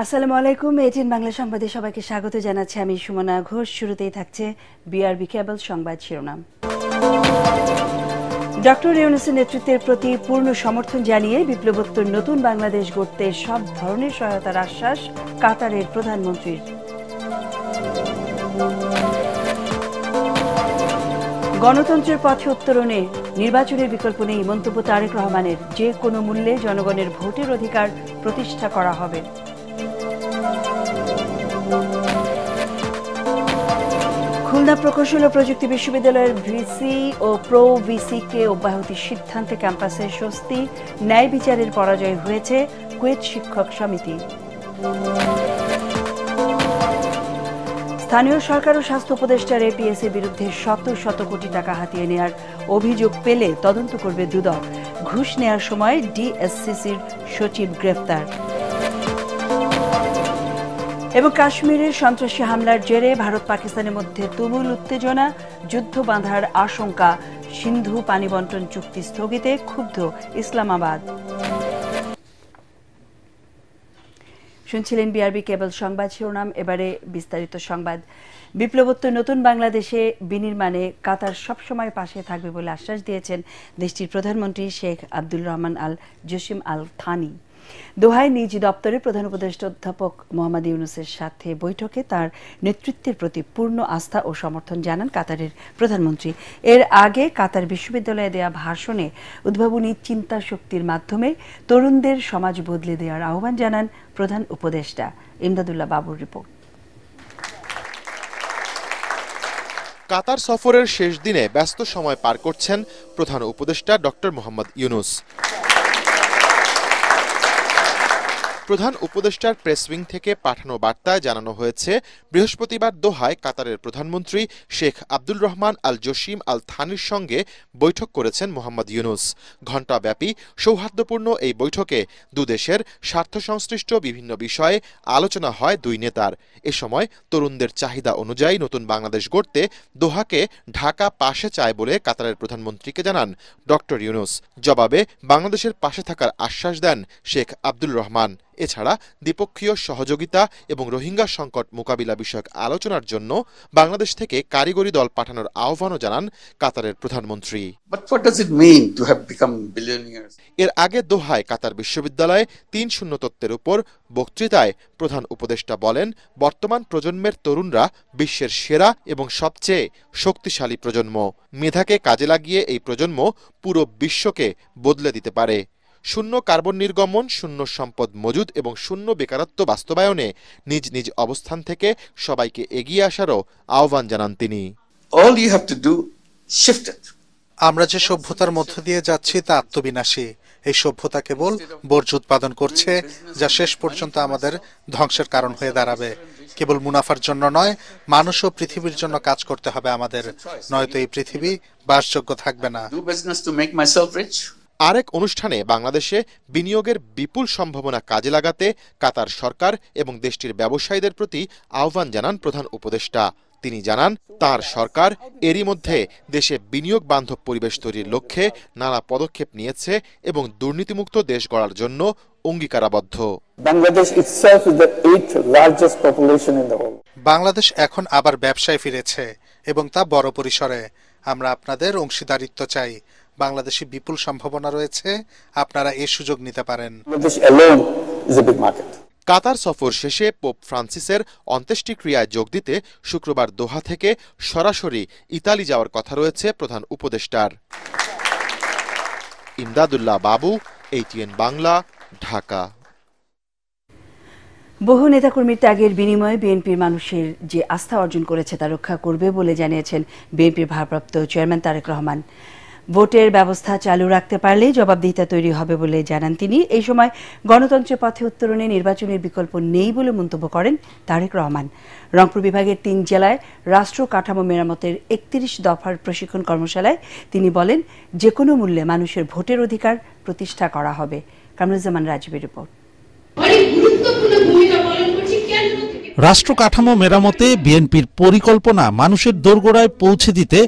আসসালামু আলাইকুম। এটিএন বাংলা সংবাদে সবাইকে স্বাগত জানাচ্ছি আমি সুমনা ঘোষ। শুরুতেই থাকছে বিআরবি কেবল সংবাদ শিরোনাম। ডক্টর ইউনূসের নেতৃত্বের প্রতি পূর্ণ সমর্থন জানিয়ে বিপ্লবোত্তর নতুন বাংলাদেশ গড়তে সব ধরনের সহায়তার আশ্বাস কাতারের প্রধানমন্ত্রীর। গণতন্ত্রের পথে উত্তরণে নির্বাচনের বিকল্প নেই মন্তব্য তারেক রহমানের। যে কোনো মূল্যে জনগণের ভোটের অধিকার প্রতিষ্ঠা করা হবে। খুলনা প্রকৌশল ও প্রযুক্তি বিশ্ববিদ্যালয়ের ভিসি ও প্রো ভিসিকে অব্যাহতির সিদ্ধান্তে ক্যাম্পাসে স্বস্তি। ন্যায় বিচারের পরাজয় হয়েছে কুয়েত শিক্ষক সমিতি। স্থানীয় সরকার ও স্বাস্থ্য উপদেষ্টার এপিএসের বিরুদ্ধে শত শত কোটি টাকা হাতিয়ে নেওয়ার অভিযোগ পেলে তদন্ত করবে দুদক। ঘুষ নেওয়ার সময় ডিএসসিসির সচিব গ্রেফতার। এবং কাশ্মীরের সন্ত্রাসী হামলার জেরে ভারত পাকিস্তানের মধ্যে তুমুল উত্তেজনা, যুদ্ধ বাঁধার আশঙ্কা। সিন্ধু পানি বন্টন চুক্তি স্থগিতে ক্ষুব্ধ ইসলামাবাদ। শুনছিলেন বিআরবি কেবল সংবাদ শিরোনাম। এবারে বিস্তারিত সংবাদ। বিপ্লবোত্তর নতুন বাংলাদেশে বিনির্মাণে কাতার সবসময় পাশে থাকবে বলে আশ্বাস দিয়েছেন দেশটির প্রধানমন্ত্রী শেখ আব্দুল রহমান আল জসিম আল থানি। দোহায় নিজ দপ্তরে প্রধান উপদেষ্টা অধ্যাপক মোহাম্মদ ইউনূসের সাথে বৈঠকে তার নেতৃত্বের প্রতি পূর্ণ আস্থা ও সমর্থন জানান কাতারের প্রধানমন্ত্রী। এর আগে কাতার বিশ্ববিদ্যালয়ে দেয়া ভাষণে উদ্ভাবনী চিন্তা শক্তির মাধ্যমে তরুণদের সমাজ বদলে দেওয়ার আহ্বান জানান প্রধান উপদেষ্টা। ইমদাদুল্লাহ বাবুর রিপোর্ট। কাতার সফরের শেষ দিনে ব্যস্ত সময় পার করছেন প্রধান উপদেষ্টা ডক্টর মোহাম্মদ ইউনূস। প্রধান উপদেষ্টার প্রেস উইং থেকে পাঠানো বার্তায় জানানো হয়েছে, বৃহস্পতিবার দোহায় কাতারের প্রধানমন্ত্রী শেখ আব্দুল রহমান আল জসিম আল থানির সঙ্গে বৈঠক করেছেন মোহাম্মদ ইউনূস। ঘণ্টাব্যাপী সৌহার্দ্যপূর্ণ এই বৈঠকে দুদেশের স্বার্থ সংশ্লিষ্ট বিভিন্ন বিষয়ে আলোচনা হয় দুই নেতার। এ সময় তরুণদের চাহিদা অনুযায়ী নতুন বাংলাদেশ গড়তে দোহাকে ঢাকা পাশে চায় বলে কাতারের প্রধানমন্ত্রীকে জানান ডক্টর ইউনূস। জবাবে বাংলাদেশের পাশে থাকার আশ্বাস দেন শেখ আব্দুল রহমান। এছাড়া দ্বিপক্ষীয় সহযোগিতা এবং রোহিঙ্গা সংকট মোকাবিলা বিষয়ক আলোচনার জন্য বাংলাদেশ থেকে কারিগরি দল পাঠানোর আহ্বানও জানান কাতারের প্রধানমন্ত্রী। এর আগে দোহায় কাতার বিশ্ববিদ্যালয়ে ৩-০ তত্ত্বের উপর বক্তৃতায় প্রধান উপদেষ্টা বলেন, বর্তমান প্রজন্মের তরুণরা বিশ্বের সেরা এবং সবচেয়ে শক্তিশালী প্রজন্ম। মেধাকে কাজে লাগিয়ে এই প্রজন্ম পুরো বিশ্বকে বদলে দিতে পারে। শূন্য কার্বন নির্গমন, শূন্য সম্পদ মজুদ এবং শূন্য বেকারত্ব বাস্তবায়নে নিজ নিজ অবস্থান থেকে সবাইকে এগিয়ে আসারও আহ্বান জানান তিনি। আমরা যে সভ্যতার মধ্য দিয়ে যাচ্ছি তা আত্মবিনাশী। এই সভ্যতা কেবল বর্জ্য উৎপাদন করছে, যা শেষ পর্যন্ত আমাদের ধ্বংসের কারণ হয়ে দাঁড়াবে। কেবল মুনাফার জন্য নয়, মানুষ ও পৃথিবীর জন্য কাজ করতে হবে আমাদের, নয়তো এই পৃথিবী বাসযোগ্য থাকবে না। আরেক অনুষ্ঠানে বাংলাদেশে বিনিয়োগের বিপুল সম্ভাবনা কাজে লাগাতে কাতার সরকার এবং দেশটির ব্যবসায়ীদের প্রতি আহ্বান জানান প্রধান উপদেষ্টা। তিনি জানান, তার সরকার এরই মধ্যে দেশে বিনিয়োগ বান্ধব পরিবেশ তৈরির লক্ষ্যে নানা পদক্ষেপ নিয়েছে এবং দুর্নীতিমুক্ত দেশ গড়ার জন্য অঙ্গীকারাবদ্ধ। বাংলাদেশ এখন আবার ব্যবসায় ফিরেছে এবং তা বড় পরিসরে। আমরা আপনাদের অংশীদারিত্ব চাই। বাংলাদেশে বিপুল সম্ভাবনা রয়েছে, আপনারা এই সুযোগ নিতে পারেন। কাতার সফর শেষে পোপ ফ্রান্সিসের অন্ত্যেষ্টিক্রিয়ায় যোগ দিতে শুক্রবার দোহা থেকে সরাসরি ইতালি যাওয়ার কথা রয়েছে প্রধান উপদেষ্টার। ইমদাদুল্লাহ বাবু, এটিএন বাংলা, ঢাকা। বহু নেতাকর্মীর ত্যাগের বিনিময়ে বিএনপির মানুষের যে আস্থা অর্জন করেছে তা রক্ষা করবে বলে জানিয়েছেন বিএনপির ভারপ্রাপ্ত চেয়ারম্যান তারেক রহমান। ভোটের ব্যবস্থা চালু রাখতে পারলেই জবাবদিহিতা তৈরি হবে বলে জানান তিনি। এই সময় গণতন্ত্রের পথে উত্তরণে নির্বাচনের বিকল্প নেই বলে মন্তব্য করেন তারেক রহমান। রংপুর বিভাগের 3 জেলায় রাষ্ট্র কাঠামো মেরামতের 31 দফার প্রশিক্ষণ কর্মশালায় তিনি বলেন, যে কোনো মূল্যে মানুষের ভোটের অধিকার প্রতিষ্ঠা করা হবে। কামরুজ্জামান রাজীবের রিপোর্ট। রাষ্ট্র কাঠামো মেরামতে বিএনপির পরিকল্পনা মানুষের দোরগোড়ায় পৌঁছে দিতে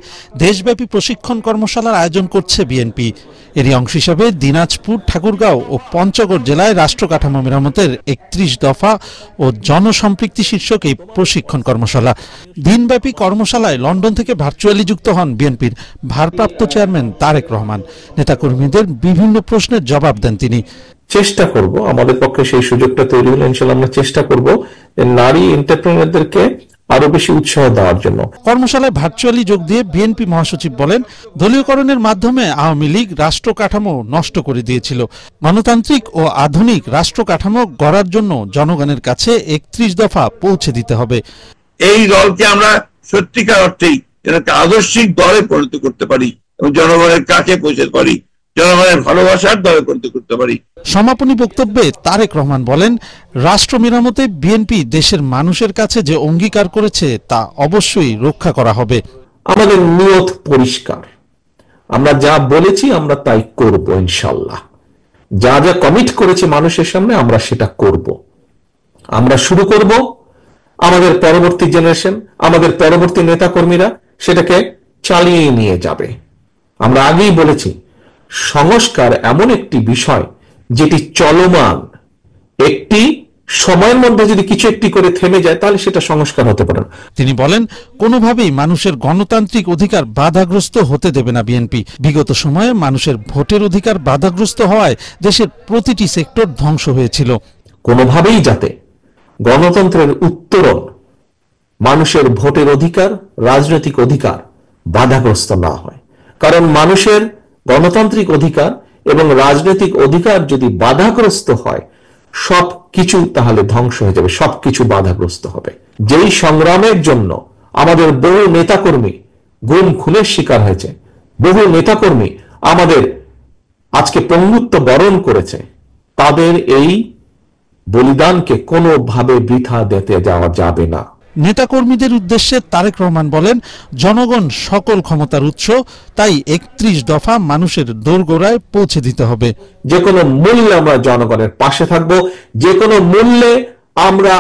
দেশব্যাপী প্রশিক্ষণ কর্মশালার আয়োজন করছে বিএনপি। এরই অংশ হিসাবে দিনাজপুর, ঠাকুরগাঁও ও পঞ্চগড় জেলায় রাষ্ট্র কাঠামো মেরামতের 31 দফা ও জনসম্পৃক্তি শীর্ষক এই প্রশিক্ষণ কর্মশালা। দিনব্যাপী কর্মশালায় লন্ডন থেকে ভার্চুয়ালি যুক্ত হন বিএনপির ভারপ্রাপ্ত চেয়ারম্যান তারেক রহমান। নেতাকর্মীদের বিভিন্ন প্রশ্নের জবাব দেন তিনি। চেষ্টা করব, আমাদের পক্ষে সেই সুযোগটা তৈরি হলে ইনশাআল্লাহ আমরা চেষ্টা করব নারী এন্টারপ্রেনারদেরকে আরো বেশি উৎসাহ দেওয়ার জন্য। কর্মশালায় ভার্চুয়ালি যোগ দিয়ে বিএনপি মহাসচিব বলেন, দলীয়করণের মাধ্যমে আওয়ামী লীগ রাষ্ট্র কাঠামো নষ্ট করে দিয়েছিল। গণতান্ত্রিক ও আধুনিক রাষ্ট্র কাঠামো গড়ার জন্য জনগণের কাছে 31 দফা পৌঁছে দিতে হবে। এই দলকে আমরা সত্যিকার অর্থেই একটা আদর্শিক দলে পরিণত করতে পারি এবং জনগণের কাছে পৌঁছাতে পারি, জনগণের ভালোবাসার দলে পরিণত করতে পারি। সমাপনী বক্তব্যে তারেক রহমান বলেন, রাষ্ট্র মেরামতে বিএনপি দেশের মানুষের কাছে যে অঙ্গীকার করেছে তা অবশ্যই রক্ষা করা হবে। আমাদের নিয়ত পরিষ্কার, আমরা যা বলেছি আমরা তাই করব ইনশাআল্লাহ। যা যা কমিট করেছি মানুষের সামনে আমরা সেটা করব। আমরা শুরু করব, আমাদের পরবর্তী জেনারেশন, আমাদের পরবর্তী নেতাকর্মীরা সেটাকে চালিয়ে নিয়ে যাবে। আমরা আগেই বলেছি, সংস্কার এমন একটি বিষয় যেটি চলমান, একটি সময়ের মধ্যে যদি কিছু একটি করে থেমে যায় তাহলে সেটা সংস্কার হতে পারে না। তিনি বলেন, কোনোভাবেই মানুষের গণতান্ত্রিক অধিকার বাধাগ্রস্ত হতে দেবে না বিএনপি। বিগত সময়ে মানুষের ভোটের অধিকার বাধাগ্রস্ত হওয়ায় দেশের প্রতিটি সেক্টর ধ্বংস হয়েছিল। কোনোভাবেই যাতে গণতন্ত্রের উত্তরণ, মানুষের ভোটের অধিকার, রাজনৈতিক অধিকার বাধাগ্রস্ত না হয়। কারণ মানুষের গণতান্ত্রিক অধিকার এবং রাজনৈতিক অধিকার যদি বাধাগ্রস্ত হয়, সবকিছু তাহলে ধ্বংস হয়ে যাবে, সবকিছু বাধাগ্রস্ত হবে। যেই সংগ্রামের জন্য আমাদের বহু নেতাকর্মী গুম খুনের শিকার হয়েছে, বহু নেতাকর্মী আমাদের আজকে পঙ্গুত্ব বরণ করেছে, তাদের এই বলিদানকে কোনোভাবে বৃথা দিতে যাওয়া যাবে না। নেতাকর্মীদের উদ্দেশ্যে তারেক রহমান বলেন, জনগণ সকল ক্ষমতার উৎস, তাই 31 দফা মানুষের দোরগোড়ায় পৌঁছে দিতে হবে। যে কোনো মূল্যে আমরা জনগণের পাশে থাকব, যে কোনো মূল্যে আমরা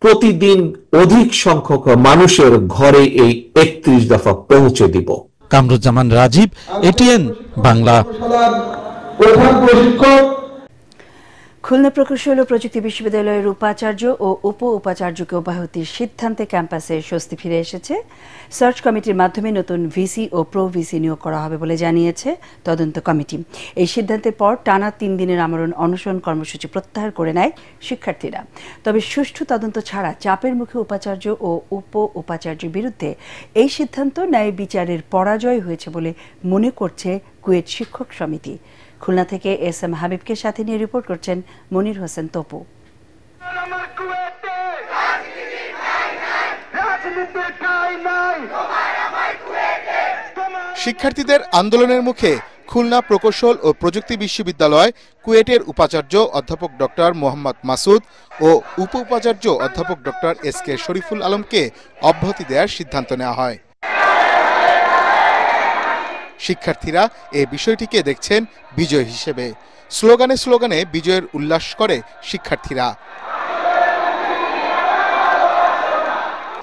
প্রতিদিন অধিক সংখ্যক মানুষের ঘরে এই 31 দফা পৌঁছে দিব। কামরুজ্জামান রাজীব, এটিএন বাংলা। খুলনা প্রকৌশল ও প্রযুক্তি বিশ্ববিদ্যালয়ের উপাচার্য ও উপ উপাচার্যকে অব্যাহতির সিদ্ধান্তে ক্যাম্পাসে স্বস্তি ফিরে এসেছে। সার্চ কমিটির মাধ্যমে নতুন ভিসি ও প্রো ভিসি নিয়োগ করা হবে বলে জানিয়েছে তদন্ত কমিটি। এই সিদ্ধান্তের পর টানা 3 দিনের আমরণ অনশন কর্মসূচি প্রত্যাহার করে নেয় শিক্ষার্থীরা। তবে সুষ্ঠু তদন্ত ছাড়া চাপের মুখে উপাচার্য ও উপ উপাচার্যের বিরুদ্ধে এই সিদ্ধান্ত ন্যায় বিচারের পরাজয় হয়েছে বলে মনে করছে কুয়েট শিক্ষক সমিতি। খুলনা থেকে এস এম হাবিবকে সাথে নিয়ে রিপোর্ট করছেন মনির হোসেন তপু। শিক্ষার্থীদের আন্দোলনের মুখে খুলনা প্রকৌশল ও প্রযুক্তি বিশ্ববিদ্যালয় কুয়েটের উপাচার্য অধ্যাপক ডক্টর মোহাম্মদ মাসুদ ও উপ উপাচার্য অধ্যাপক ডক্টর এস কে শরীফুল আলমকে অব্যাহতি দেওয়ার সিদ্ধান্ত নেওয়া হয়। শিক্ষার্থীরা এই বিষয়টিকে দেখছেন বিজয় হিসেবে। স্লোগানে স্লোগানে বিজয়ের উল্লাস করে শিক্ষার্থীরা।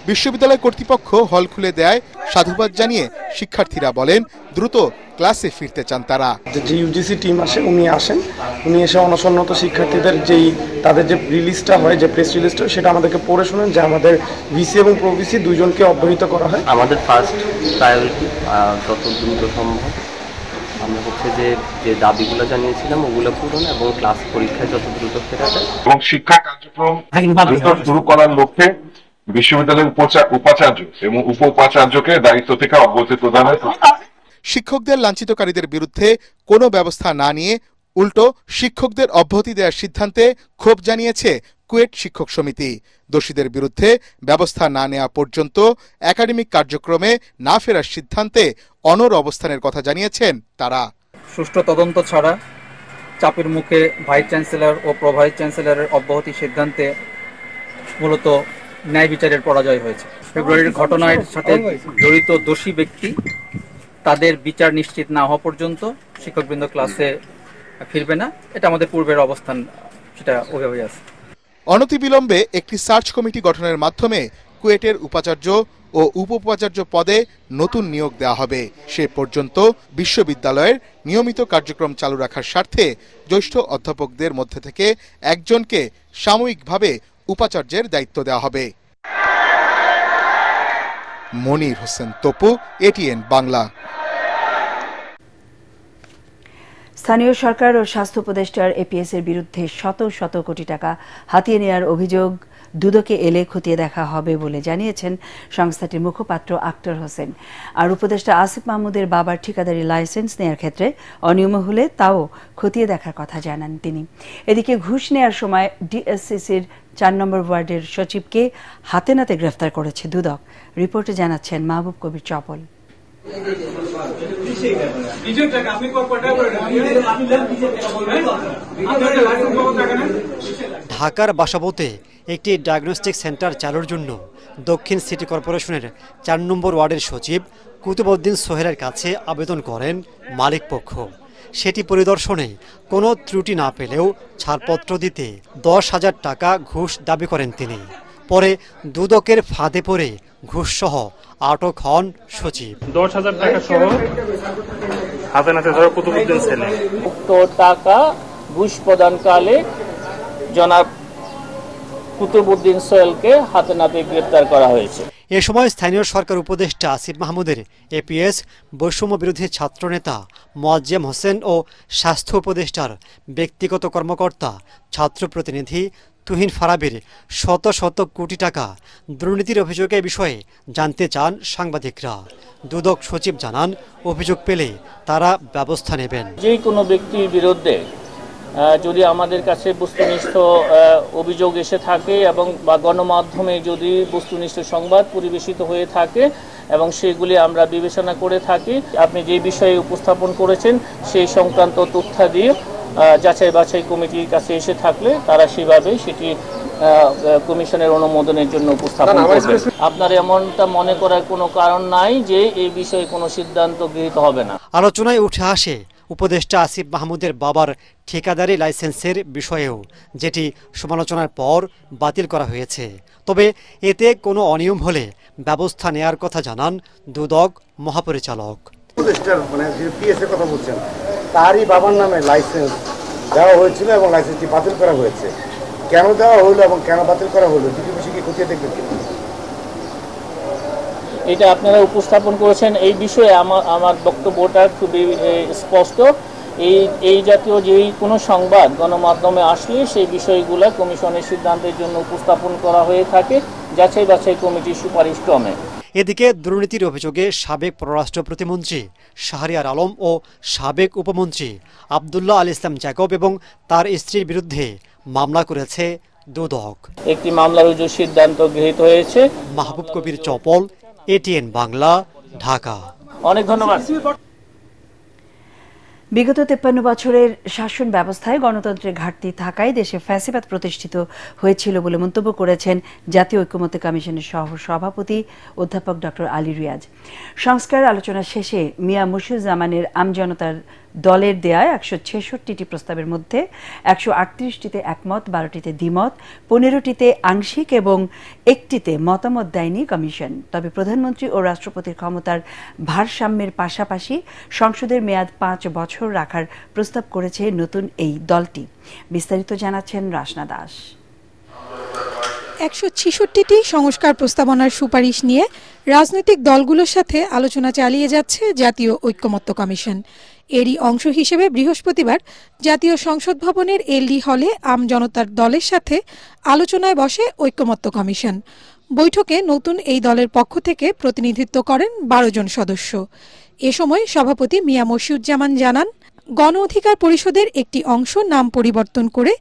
বিশ্ববিদ্যালয় কর্তৃপক্ষ হল খুলে দেয় সাধুবাদ জানিয়ে শিক্ষার্থীরা বলেন, দ্রুত ক্লাসে ফিরতে চান তারা। যে ইউজিসি টিম উনি এসে অনশনরত শিক্ষার্থীদের তাদের যে রিলিজটা হয়, যে প্রেস রিলিজটা, সেটা আমাদেরকে পড়ে শোনেন যে আমাদের ভিসি এবং প্রো ভিসি দুইজনকে অব্যাহত করা হয়। আমাদের ফার্স্ট প্রায়োরিটি যত দ্রুত সম্ভব আমরা যে দাবিগুলো জানিয়েছিলাম ওগুলো পূরণ এবং ক্লাস পরীক্ষায় যত দ্রুত ফেরা যায় এবং শিক্ষা কার্যক্রম দ্রুত শুরু করার লক্ষ্যে বিশ্ববিদ্যালয়ের উপাচার্য এবং উপ উপাচার্যকে দায়িত্ব থেকে অব্যাহতি প্রদান হয়। শিক্ষকদের লাঞ্ছিতকারীদের বিরুদ্ধে কোনো ব্যবস্থা না নিয়ে উল্টো শিক্ষকদের অব্যাহতি দেওয়ার সিদ্ধান্তে ক্ষোভ জানিয়েছে কুয়েট শিক্ষক সমিতি। দোষীদের বিরুদ্ধে ব্যবস্থা না নেওয়া পর্যন্ত একাডেমিক কার্যক্রমে না ফেরার সিদ্ধান্তে অনড় অবস্থানের কথা জানিয়েছেন তারা। সুষ্ঠু তদন্ত ছাড়া চাপের মুখে ভাইস চ্যান্সেলর ও প্রো ভাইস চ্যান্সেলরের অব্যাহতি সিদ্ধান্তে মূলত ন্যায় বিচারের পরাজয় হয়েছে। ফেব্রুয়ারির ঘটনার সাথে জড়িত দোষী ব্যক্তি তাদের বিচার নিশ্চিত না হওয়া পর্যন্ত শিক্ষকবৃন্দ ক্লাসে ফিরবে না। এটা আমাদের পূর্বের অবস্থান, সেটা ওইভাবেই আছে। অনতিবিলম্বে একটি সার্চ কমিটি গঠনের মাধ্যমে কুয়েটের উপাচার্য ও উপ উপাচার্য পদে নতুন নিয়োগ দেওয়া হবে। সে পর্যন্ত বিশ্ববিদ্যালয়ের নিয়মিত কার্যক্রম চালু রাখার স্বার্থে জ্যেষ্ঠ অধ্যাপকদের মধ্যে থেকে একজনকে সাময়িকভাবে উপাচার্যের দায়িত্ব দেওয়া হবে। মনির হোসেন তপু, এটিএন বাংলা। স্থানীয় সরকার ও স্বাস্থ্য উপদেষ্টার এপিএস এর বিরুদ্ধে শত শত কোটি টাকা হাতিয়ে নেওয়ার অভিযোগ দুদকে এলে খতিয়ে দেখা হবে বলে জানিয়েছেন সংস্থাটির মুখপাত্র আক্তার হোসেন। আর উপদেষ্টা আসিফ মাহমুদের বাবার ঠিকাদারি লাইসেন্স নেয়ার ক্ষেত্রে অনিয়ম হলে তাও খতিয়ে দেখার কথা জানান তিনি। এদিকে ঘুষ নেয়ার সময় ডিএসসিসির ৪ নম্বর ওয়ার্ডের সচিবকে হাতে নাতে গ্রেফতার করেছে দুদক। রিপোর্টে জানাচ্ছেন মাহবুব কবির চপল। ঢাকার বাসাবোতে একটি ডায়াগনস্টিক সেন্টার চালুর জন্য দক্ষিণ সিটি কর্পোরেশনের ৪ নম্বর ওয়ার্ডের সচিব কুতুবউদ্দিন সোহেলের কাছে আবেদন করেন মালিকপক্ষ। সেটি পরিদর্শনে কোনো ত্রুটি না পেলেও ছাড়পত্র দিতে ১০,০০০ টাকা ঘুষ দাবি করেন তিনি। পরে দুদকের ফাঁদে পড়ে ঘুষসহ আটক হন সচিব। ১০,০০০ টাকা সহ হাতে নাতে ধরে কুতুবউদ্দিন ছেলে উক্ত টাকা ঘুষ প্রদানকালে জনাব কুতুবউদ্দিন সোহেলকে হাতে নাতে গ্রেফতার করা হয়েছে। এ সময় স্থানীয় সরকার উপদেষ্টা আসিফ মাহমুদের এপিএস, বৈষম্য বিরোধী ছাত্রনেতা মোয়াজ্জেম হোসেন ও স্বাস্থ্য উপদেষ্টার ব্যক্তিগত কর্মকর্তা ছাত্র প্রতিনিধি তুহিন ফারাবির শত শত কোটি টাকা দুর্নীতির অভিযোগের বিষয়ে জানতে চান সাংবাদিকরা। দুদক সচিব জানান, অভিযোগ পেলে তারা ব্যবস্থা নেবেন। যে কোনো ব্যক্তির বিরুদ্ধে যদি আমাদের কাছে বস্তুনিষ্ঠ অভিযোগ এসে থাকে এবং বা গণমাধ্যমে যদি বস্তুনিষ্ঠ সংবাদ পরিবেশিত হয়ে থাকে এবং সেগুলি আমরা বিবেচনা করে থাকি, আপনি যে বিষয়ে উপস্থাপন করেছেন সেই সংক্রান্ত তথ্যাদি যাচাই বাছাই কমিটির কাছে এসে থাকলে তারা সেভাবে সেটি কমিশনের অনুমোদনের জন্য উপস্থাপন করবে। আপনার এমনটা মনে করার কোনো কারণ নাই যে এই বিষয়ে কোনো সিদ্ধান্ত গৃহীত হবে না। আলোচনায় উঠে আসে উপদেষ্টা আসিফ মাহমুদের বাবার ঠিকাদারি লাইসেন্সের বিষয়েও, যেটি সমালোচনার পর বাতিল করা হয়েছে। তবে এতে কোনো অনিয়ম হলে ব্যবস্থা নেয়ার কথা জানান দুদক মহাপরিচালক। কথা বলছেন, তারই বাবার নামে লাইসেন্স দেওয়া হয়েছিল এবং লাইসেন্সটি বাতিল করা হয়েছে। কেন দেওয়া হলো এবং কেন বাতিল করা হলো দুটি বিষয় কি খতিয়ে দেখবেন? এটা আপনারা উপস্থাপন করেছেন, এই বিষয়ে আমার বক্তব্যটা খুবই স্পষ্ট। এই জাতীয় যেই কোনো সংবাদ গণমাধ্যমে আসলে সেই বিষয়গুলো কমিশনের সিদ্ধান্তের জন্য উপস্থাপন করা হয়ে থাকে যাচাই বাছাই কমিটির সুপারিশ ক্রমে। এদিকে দুর্নীতির অভিযোগে সাবেক পররাষ্ট্র প্রতিমন্ত্রী শাহরিয়ার আলম ও সাবেক উপমন্ত্রী আব্দুল্লাহ আল ইসলাম জ্যাকব এবং তার স্ত্রীর বিরুদ্ধে মামলা করেছে দুদক। একটি মামলা রুজুর সিদ্ধান্ত গৃহীত হয়েছে। মাহবুব কবির চপল, এটিএন বাংলা, ঢাকা। অনেক ধন্যবাদ। বিগত ৫৩ বছরের শাসন ব্যবস্থায় গণতন্ত্রের ঘাটতি থাকায় দেশে ফ্যাসিবাদ প্রতিষ্ঠিত হয়েছিল বলে মন্তব্য করেছেন জাতীয় ঐকমত্য কমিশনের সহ সভাপতি অধ্যাপক ডক্টর আলী রিয়াজ। সংস্কার আলোচনা শেষে মিয়া মুশিউজ্জামানের আমজনতার দলের দেয়া ১৬৬টি প্রস্তাবের মধ্যে ১৩৮টিতে একমত, ১২টিতে দ্বিমত, ১৫টিতে আংশিক এবং ১টিতে মতামত দেয়নি কমিশন। তবে প্রধানমন্ত্রী ও রাষ্ট্রপতির ক্ষমতার ভারসাম্যের পাশাপাশি সংসদের মেয়াদ ৫ বছর রাখার প্রস্তাব করেছে নতুন এই দলটি। বিস্তারিত জানাচ্ছেন রাসনা দাস। ১৬৬টি সংস্কার প্রস্তাবনার সুপারিশ নিয়ে রাজনৈতিক দলগুলোর সাথে আলোচনা চালিয়ে যাচ্ছে জাতীয় ঐকমত্য কমিশন। এরই অংশ হিসেবে বৃহস্পতিবার জাতীয় সংসদ ভবনের এলডি হলে আমজনতার দলের সাথে আলোচনায় বসে ঐকমত্য কমিশন। বৈঠকে নতুন এই দলের পক্ষ থেকে প্রতিনিধিত্ব করেন ১২ জন সদস্য। এ সময় সভাপতি মিয়া মুশিউজ্জামান জানান, গণ অধিকার পরিষদের একটি অংশ নাম পরিবর্তন করে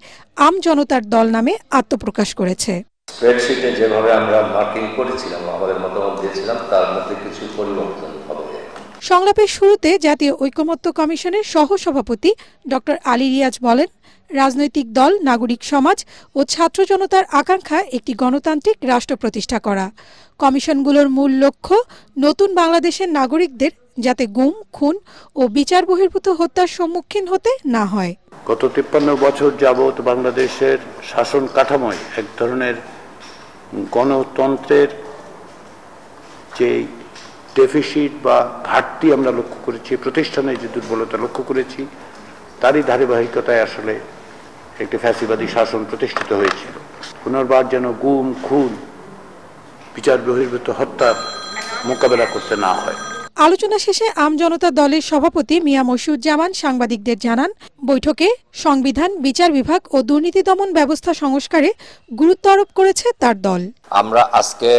আমজনতার দল নামে আত্মপ্রকাশ করেছে। স্প্রেডশিটে যেভাবে আমরা মার্কিং করেছিলাম, আমাদের মতামত দিয়েছিলাম, তার মধ্যে কিছু পরিবর্তন হবে। সংলাপের শুরুতে জাতীয় ঐকমত্য কমিশনের সহ সভাপতি ডক্টর আলী রিয়াজ বলেন, রাজনৈতিক দল, নাগরিক সমাজ ও ছাত্র জনতার আকাঙ্ক্ষা একটি গণতান্ত্রিক রাষ্ট্র প্রতিষ্ঠা করা। কমিশনগুলোর মূল লক্ষ্য নতুন বাংলাদেশের নাগরিকদের যাতে গুম, খুন ও বিচার বহির্ভূত হত্যার সম্মুখীন হতে না হয়। গত 53 বছর যাবৎ বাংলাদেশের শাসন কাঠামোয় এক ধরনের গণতন্ত্রের যে ডেফিসিট বা ঘাটতি আমরা লক্ষ্য করেছি, প্রতিষ্ঠানের যে দুর্বলতা লক্ষ্য করেছি, তারই ধারাবাহিকতায় আসলে একটি ফ্যাসিবাদী শাসন প্রতিষ্ঠিত হয়েছিল। পুনর্বার যেন গুম, খুন, বিচার বহির্ভূত হত্যার মোকাবেলা করতে না হয়। আলোচনা শেষে আমজনতা দলের সভাপতি মিয়া মশিউজ্জামান সাংবাদিকদের জানান, বৈঠকে সংবিধান, বিচার বিভাগ ও দুর্নীতি দমন ব্যবস্থা সংস্কারে গুরুত্ব আরোপ করেছে তার দল। আমরা আজকে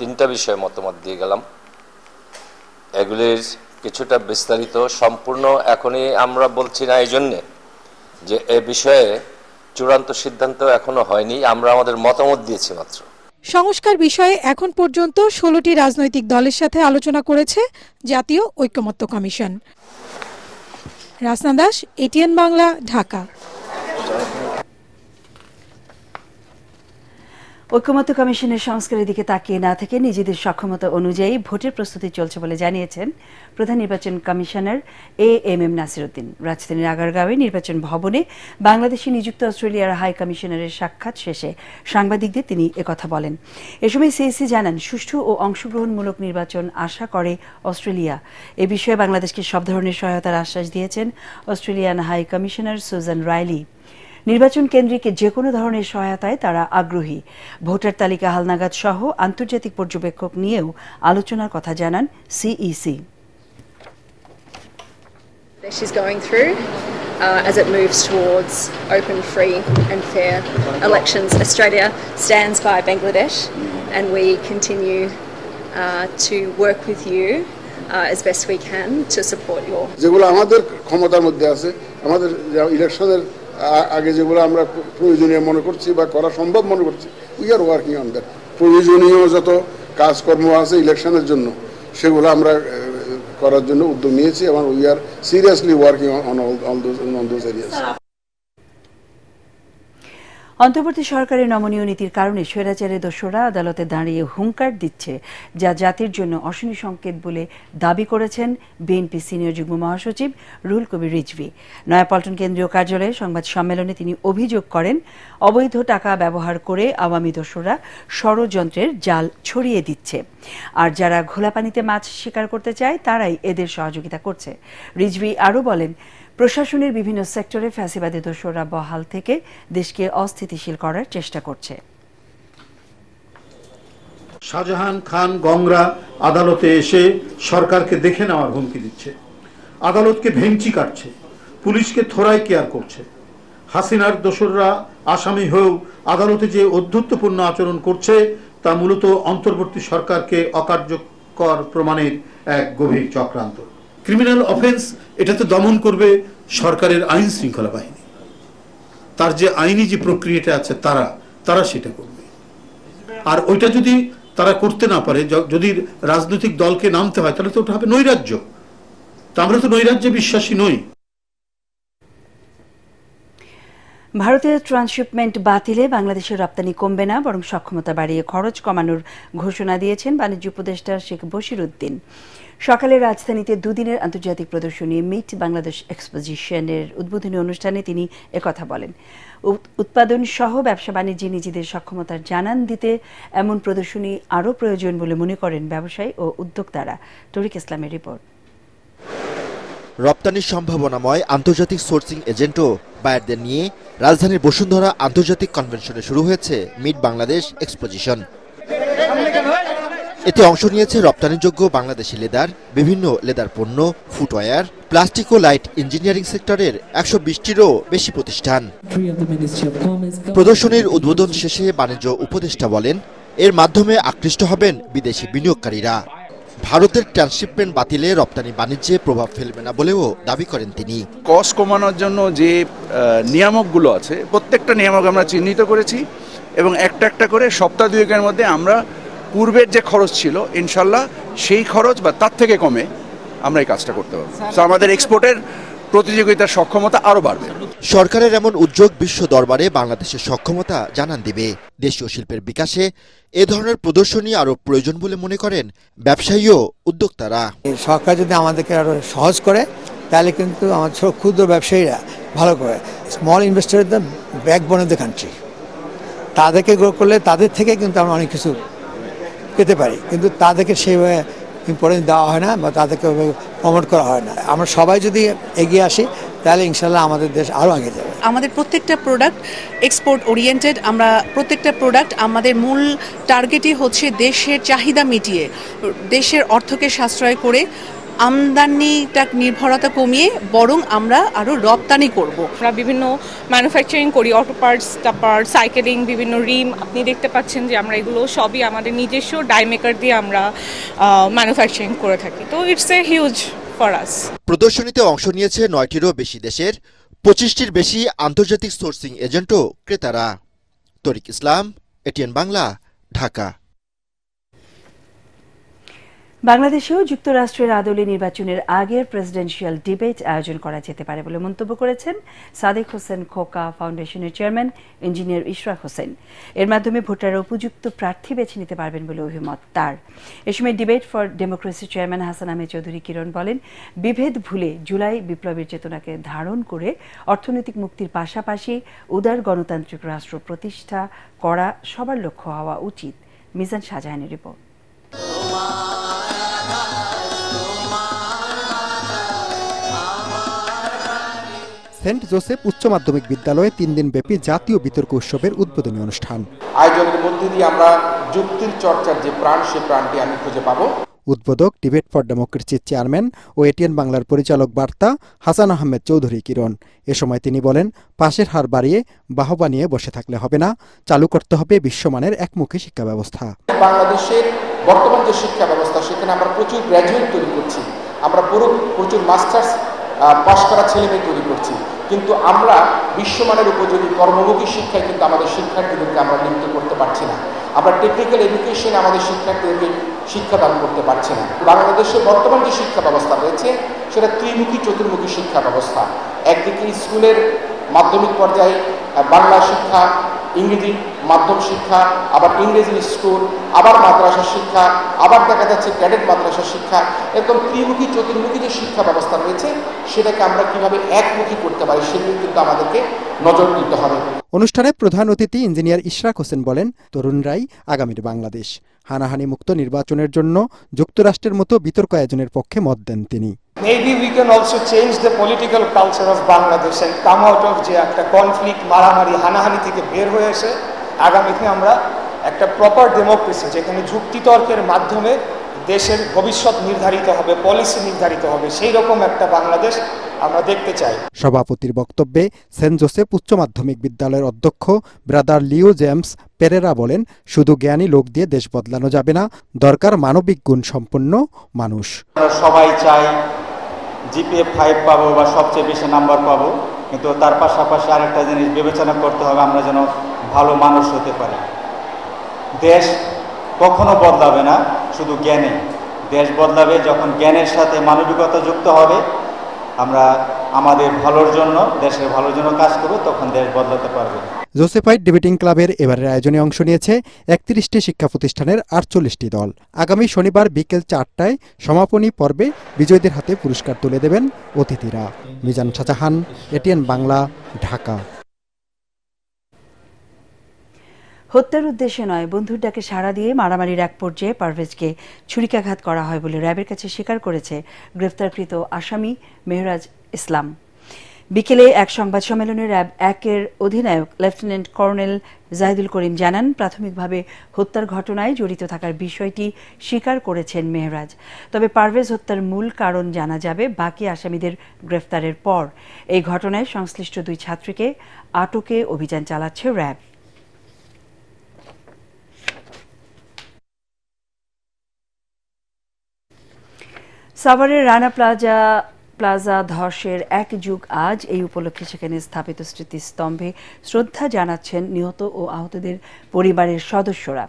3টা বিষয়ে মতামত দিয়ে গেলাম। এগুলির কিছুটা বিস্তারিত সম্পূর্ণ এখনই আমরা বলছি না, এই জন্যে যে এ বিষয়ে চূড়ান্ত সিদ্ধান্ত এখনো হয়নি, আমরা আমাদের মতামত দিয়েছি মাত্র। সংস্কার বিষয়ে এখন পর্যন্ত 16টি রাজনৈতিক দলের সাথে আলোচনা করেছে জাতীয় ঐকমত্য কমিশন। রাসনা দাস, এটিএন বাংলা, ঢাকা। ঐকমত্য কমিশনের সংস্কারের দিকে তাকিয়ে না থেকে নিজেদের সক্ষমতা অনুযায়ী ভোটের প্রস্তুতি চলছে বলে জানিয়েছেন প্রধান নির্বাচন কমিশনার AMM নাসির উদ্দিন। রাজধানীর আগারগাঁওয়ে নির্বাচন ভবনে বাংলাদেশে নিযুক্ত অস্ট্রেলিয়ার হাই কমিশনারের সাক্ষাৎ শেষে সাংবাদিকদের তিনি একথা বলেন। এ সময় সিএসি জানান, সুষ্ঠু ও অংশগ্রহণমূলক নির্বাচন আশা করে অস্ট্রেলিয়া। এ বিষয়ে বাংলাদেশকে সব ধরনের সহায়তার আশ্বাস দিয়েছেন Australian high commissioner Susan Riley. নির্বাচন কেন্দ্রিক যে কোনো ধরনের সহায়তায় তারা আগ্রহী। ভোটার তালিকা হালনাগাদ সহ আন্তর্জাতিক পর্যবেক্ষক নিয়েও আলোচনার কথা জানান CEC. She's going through as it moves towards open, free and fair elections. Australia stands by Bangladesh and we continue to work with you as best we can to support your. যেগুলো আমাদের ক্ষমতার মধ্যে আছে, আমাদের ইলেকশনের আগে যেগুলো আমরা প্রয়োজনীয় মনে করছি বা করা সম্ভব মনে করছি, we are working on that. প্রয়োজনীয় যত কাজকর্ম আছে ইলেকশনের জন্য সেগুলো আমরা করার জন্য উদ্যোগ নিয়েছি এবং we are seriously working on those areas. অন্তর্বর্তী সরকারের নমনীয় নীতির কারণে স্বৈরাচারের দোসররা আদালতে দাঁড়িয়ে হুঙ্কার দিচ্ছে, যা জাতির জন্য অশনি সংকেত বলে দাবি করেছেন বিএনপি সিনিয়র যুগ্ম মহাসচিব রুহুল কবির রিজভী। নয়াপল্টন কেন্দ্রীয় কার্যালয়ে সংবাদ সম্মেলনে তিনি অভিযোগ করেন, অবৈধ টাকা ব্যবহার করে আওয়ামী দোসররা ষড়যন্ত্রের জাল ছড়িয়ে দিচ্ছে, আর যারা ঘোলা পানিতে মাছ শিকার করতে চায় তারাই এদের সহযোগিতা করছে। রিজভী আরও বলেন, প্রশাসনের বিভিন্ন সেক্টরে ফ্যাসিবাদী দোসররা বহাল থেকে দেশকে অস্থিতিশীল করার চেষ্টা করছে। শাহজাহান খান গংরা আদালতে এসে সরকারকে দেখে নেওয়ার হুমকি দিচ্ছে, আদালতকে ভেঙচি কাটছে, পুলিশকে থোড়াই কেয়ার করছে। হাসিনার দোসররা আসামি হয়েও আদালতে যে অধ্যত্বপূর্ণ আচরণ করছে তা মূলত অন্তর্বর্তী সরকারকে অকার্যকর প্রমাণের এক গভীর চক্রান্ত। ক্রিমিনাল অফেন্স এটাতে দমন করবে সরকারের আইন শৃঙ্খলা বাহিনী, তার যে আইনি যে প্রক্রিয়াটা আছে তারা সেটা করবে। আর ওইটা যদি তারা করতে না পারে, যদি রাজনৈতিক দলকে নামতে হয়, তাহলে তো ওটা হবে নৈরাজ্য। তা আমরা তো নৈরাজ্যে বিশ্বাসী নই। ভারতের ট্রান্সশিপমেন্ট বাতিলে বাংলাদেশের রপ্তানি কমবে না, বরং সক্ষমতা বাড়িয়ে খরচ কমানোর ঘোষণা দিয়েছেন বাণিজ্য উপদেষ্টা শেখ বশির উদ্দিন। সকালে রাজধানীতে দুদিনের আন্তর্জাতিক প্রদর্শনী মিট বাংলাদেশ এক্সপোজিশনের উদ্বোধনী অনুষ্ঠানে তিনি একথা বলেন। উৎপাদন সহ ব্যবসা বাণিজ্যে নিজেদের সক্ষমতার জানান দিতে এমন প্রদর্শনী আরও প্রয়োজন বলে মনে করেন ব্যবসায়ী ও উদ্যোক্তারা। তরিক ইসলামের রিপোর্ট। রপ্তানির সম্ভাবনাময় আন্তর্জাতিক সোর্সিং এজেন্ট ও বায়ারদের নিয়ে রাজধানীর বসুন্ধরা আন্তর্জাতিক কনভেনশনে শুরু হয়েছে মিট বাংলাদেশ এক্সপোজিশন। এতে অংশ নিয়েছে রপ্তানিযোগ্য বাংলাদেশি লেদার, বিভিন্ন লেদার পণ্য, ফুটওয়্যার, প্লাস্টিক ও লাইট ইঞ্জিনিয়ারিং সেক্টরের 120টিরও বেশি প্রতিষ্ঠান। প্রদর্শনীর উদ্বোধন শেষে বাণিজ্য উপদেষ্টা বলেন, এর মাধ্যমে আকৃষ্ট হবেন বিদেশি বিনিয়োগকারীরা। ভারতের ট্রান্সশিপমেন্ট বাতিলে রপ্তানি বাণিজ্যে প্রভাব ফেলবে না বলেও দাবি করেন তিনি। কস্ট কমানোর জন্য যে নিয়ামকগুলো আছে, প্রত্যেকটা নিয়ামক আমরা চিহ্নিত করেছি এবং একটা করে সপ্তাহ দুয়েকের মধ্যে আমরা পূর্বের যে খরচ ছিল ইনশাল্লাহ সেই খরচ বা তার থেকে কমে আমরা এই কাজটা করতে পারবো। তো আমাদের এক্সপোর্টের প্রতিযোগিতার সক্ষমতা আরও বাড়বে। সরকারের এমন উদ্যোগ বিশ্ব দরবারে বাংলাদেশের সক্ষমতা জানান দিবে। দেশীয় শিল্পের বিকাশে এ ধরনের প্রদর্শনী আরো প্রয়োজন বলে মনে করেন ব্যবসায়ী ও উদ্যোক্তারা। সরকার যদি আমাদেরকে আরো সহজ করে তাহলে কিন্তু আমার ক্ষুদ্র ব্যবসায়ীরা ভালো করে, small investor the backbone of the country, তাদেরকে গ্রো করলে তাদের থেকে কিন্তু আমরা অনেক কিছু পেতে পারি, কিন্তু তাদেরকে সেইভাবে ইম্পর্টেন্স দেওয়া হয় না বা তাদেরকে প্রমোট করা হয় না। আমরা সবাই যদি এগিয়ে আসি তাহলে ইনশাল্লাহ আমাদের দেশ আরও আগে যাবে। আমাদের প্রত্যেকটা প্রোডাক্ট এক্সপোর্ট ওরিয়েন্টেড। আমরা প্রত্যেকটা প্রোডাক্ট আমাদের মূল টার্গেটই হচ্ছে দেশের চাহিদা মিটিয়ে, দেশের অর্থকে সাশ্রয় করে আমদানিটা নির্ভরতা কমিয়ে বরং আমরা আরও রপ্তানি করব। আমরা বিভিন্ন ম্যানুফ্যাকচারিং করি, অটো পার্টস, তারপর সাইকেলিং, বিভিন্ন রিম। আপনি দেখতে পাচ্ছেন যে আমরা এগুলো সবই আমাদের নিজস্ব ডাইমেকার দিয়ে আমরা ম্যানুফ্যাকচারিং করে থাকি। তো it's a huge for us. প্রদর্শনীতে অংশ নিয়েছে ৯টিরও বেশি দেশের ২৫টির বেশি আন্তর্জাতিক সোর্সিং এজেন্ট ও ক্রেতারা। তরিক ইসলাম, এটিএন বাংলা, ঢাকা। বাংলাদেশেও যুক্তরাষ্ট্রের আদলে নির্বাচনের আগের প্রেসিডেন্সিয়াল ডিবেট আয়োজন করা যেতে পারে বলে মন্তব্য করেছেন সাদেক হোসেন খোকা ফাউন্ডেশনের চেয়ারম্যান ইঞ্জিনিয়ার ইশরাক হোসেন। এর মাধ্যমে ভোটাররা উপযুক্ত প্রার্থী বেছে নিতে পারবেন বলে অভিমত তার। এ সময় debate for democracy chairman Hasan Ahmed Chowdhury Kiron বলেন, বিভেদ ভুলে জুলাই বিপ্লবের চেতনাকে ধারণ করে অর্থনৈতিক মুক্তির পাশাপাশি উদার গণতান্ত্রিক রাষ্ট্র প্রতিষ্ঠা করা সবার লক্ষ্য হওয়া উচিত। মিজান শাহজাহানের রিপোর্ট। সেন্ট জোসেফ উচ্চ মাধ্যমিক বিদ্যালয়ে ৩ দিন ব্যাপী জাতীয় বিতর্ক উৎসবের উদ্বোধনী অনুষ্ঠান আয়োজনের মধ্যে দিয়ে আমরা যুক্তির চর্চার যে প্রাণ, সে প্রাণটি আমি খুঁজে পাবো। উদ্বোধক ডিবেট ফর ডেমোক্রেসির চেয়ারম্যান ও এটিএন বাংলার পরিচালক বার্তা হাসান আহমেদ চৌধুরী কিরণ। এ সময় তিনি বলেন, পাশের হার বাড়িয়ে বাহবা নিয়ে বসে থাকলে হবে না, চালু করতে হবে বিশ্বমানের একমুখী শিক্ষা ব্যবস্থা। বাংলাদেশের বর্তমান যে শিক্ষা ব্যবস্থা, সেখানে আমরা প্রচুর গ্র্যাজুয়েট তৈরি করছি, আমরা প্রচুর মাস্টার্স পাশ করা ছেলেমেয়ে তৈরি করছি, কিন্তু আমরা বিশ্বমানের উপযোগী কর্মমুখী শিক্ষায় কিন্তু আমাদের শিক্ষার্থীদেরকে আমরা লিপ্ত করতে পারছি না। আমরা টেকনিক্যাল এডুকেশন আমাদের শিক্ষার্থীদেরকে শিক্ষাদান করতে পারছি না। বাংলাদেশের বর্তমান যে শিক্ষা ব্যবস্থা রয়েছে সেটা ত্রিমুখী চতুর্মুখী শিক্ষা ব্যবস্থা। একদিকে স্কুলের মাধ্যমিক পর্যায়ে বাংলা শিক্ষা, ইংরেজি মাধ্যম শিক্ষা, আবার ইংরেজি স্কুল, আবার মাদ্রাসা শিক্ষা, আবার দেখা যাচ্ছে ক্যাডেট মাদ্রাসা শিক্ষা। এরকম ত্রিমুখী চতুর্মুখী যে শিক্ষা ব্যবস্থা রয়েছে সেটাকে আমরা কিভাবে একমুখী করতে পারি সেদিকে কিন্তু আমাদেরকে নজর দিতে হবে। অনুষ্ঠানে প্রধান অতিথি ইঞ্জিনিয়ার ইশরাক হোসেন বলেন, তরুণরাই আগামীর বাংলাদেশ। হানাহানি মুক্ত নির্বাচনের জন্য যুক্তরাষ্ট্রের মতো বিতর্ক আয়োজনের পক্ষে মত দেন তিনি। Maybe we can also change the political culture of Bangladesh and come out of যে একটা কনফ্লিক্ট, মারামারি, হানাহানি থেকে বের হয়ে এসে আগামীতে আমরা একটা প্রপার ডেমোক্রেসি, যেখানে যুক্তিতর্কের মাধ্যমে দেশের ভবিষ্যৎ নির্ধারিত হবে, পলিসি নির্ধারিত হবে, সেই রকম একটা বাংলাদেশ আমরা দেখতে চাই। সভাপতির বক্তব্যে সেন্ট জোসেফ উচ্চ মাধ্যমিক বিদ্যালয়ের অধ্যক্ষ ব্রাদার লিও জেমস পেরেরা বলেন, শুধু জ্ঞানী লোক দিয়ে দেশ বদলানো যাবে না, দরকার মানবিক গুণ সম্পন্ন মানুষ। আমরা সবাই চাই জিপিএ 5 পাবো বা সবচেয়ে বেশি নাম্বার পাবো, কিন্তু তার পাশাপাশি আরেকটা জিনিস বিবেচনা করতে হবে, আমরা যেন ভালো মানুষ হতে পারি। দেশ কখনো বদলাবে না শুধু জ্ঞানে, দেশ বদলাবে যখন জ্ঞানের সাথে মানবিকতা যুক্ত হবে। আমরা আমাদের ভালোর জন্য, দেশের ভালোর জন্য কাজ করব, তখন দেশ বদলাতে পারবে। জোসেফাইট ডিবেটিং ক্লাবের এবারের আয়োজনে অংশ নিয়েছে 31টি শিক্ষা প্রতিষ্ঠানের 48টি দল। আগামী শনিবার বিকেল 4টায় সমাপনী পর্বে বিজয়ীদের হাতে পুরস্কার তুলে দেবেন অতিথিরা। মিজান শাহজাহান, এটিএন বাংলা, ঢাকা। হত্যার উদ্দেশ্যে নয়, বন্ধুর ডাকে সাড়া দিয়ে মারামারির এক পর্যায়ে পারভেজকে ছুরিকাঘাত করা হয় বলে র্যাবের কাছে স্বীকার করেছে গ্রেফতারকৃত আসামি মেহরাজ ইসলাম। বিকেলে এক সংবাদ সম্মেলনে র্যাব 1-এর অধিনায়ক লেফটেন্যান্ট কর্নেল জাহিদুল করিম জানান, প্রাথমিকভাবে হত্যার ঘটনায় জড়িত থাকার বিষয়টি স্বীকার করেছেন মেহরাজ। তবে পারভেজ হত্যার মূল কারণ জানা যাবে বাকি আসামিদের গ্রেফতারের পর। এই ঘটনায় সংশ্লিষ্ট 2 ছাত্রীকে আটকে অভিযান চালাচ্ছে র্যাব। সাভারের রানা প্লাজা প্লাজা ধসের এক যুগ আজ, এই উপলক্ষে সেখানে স্থাপিত স্মৃতিস্তম্ভে শ্রদ্ধা জানাচ্ছেন নিহত ও আহতদের পরিবারের সদস্যরা,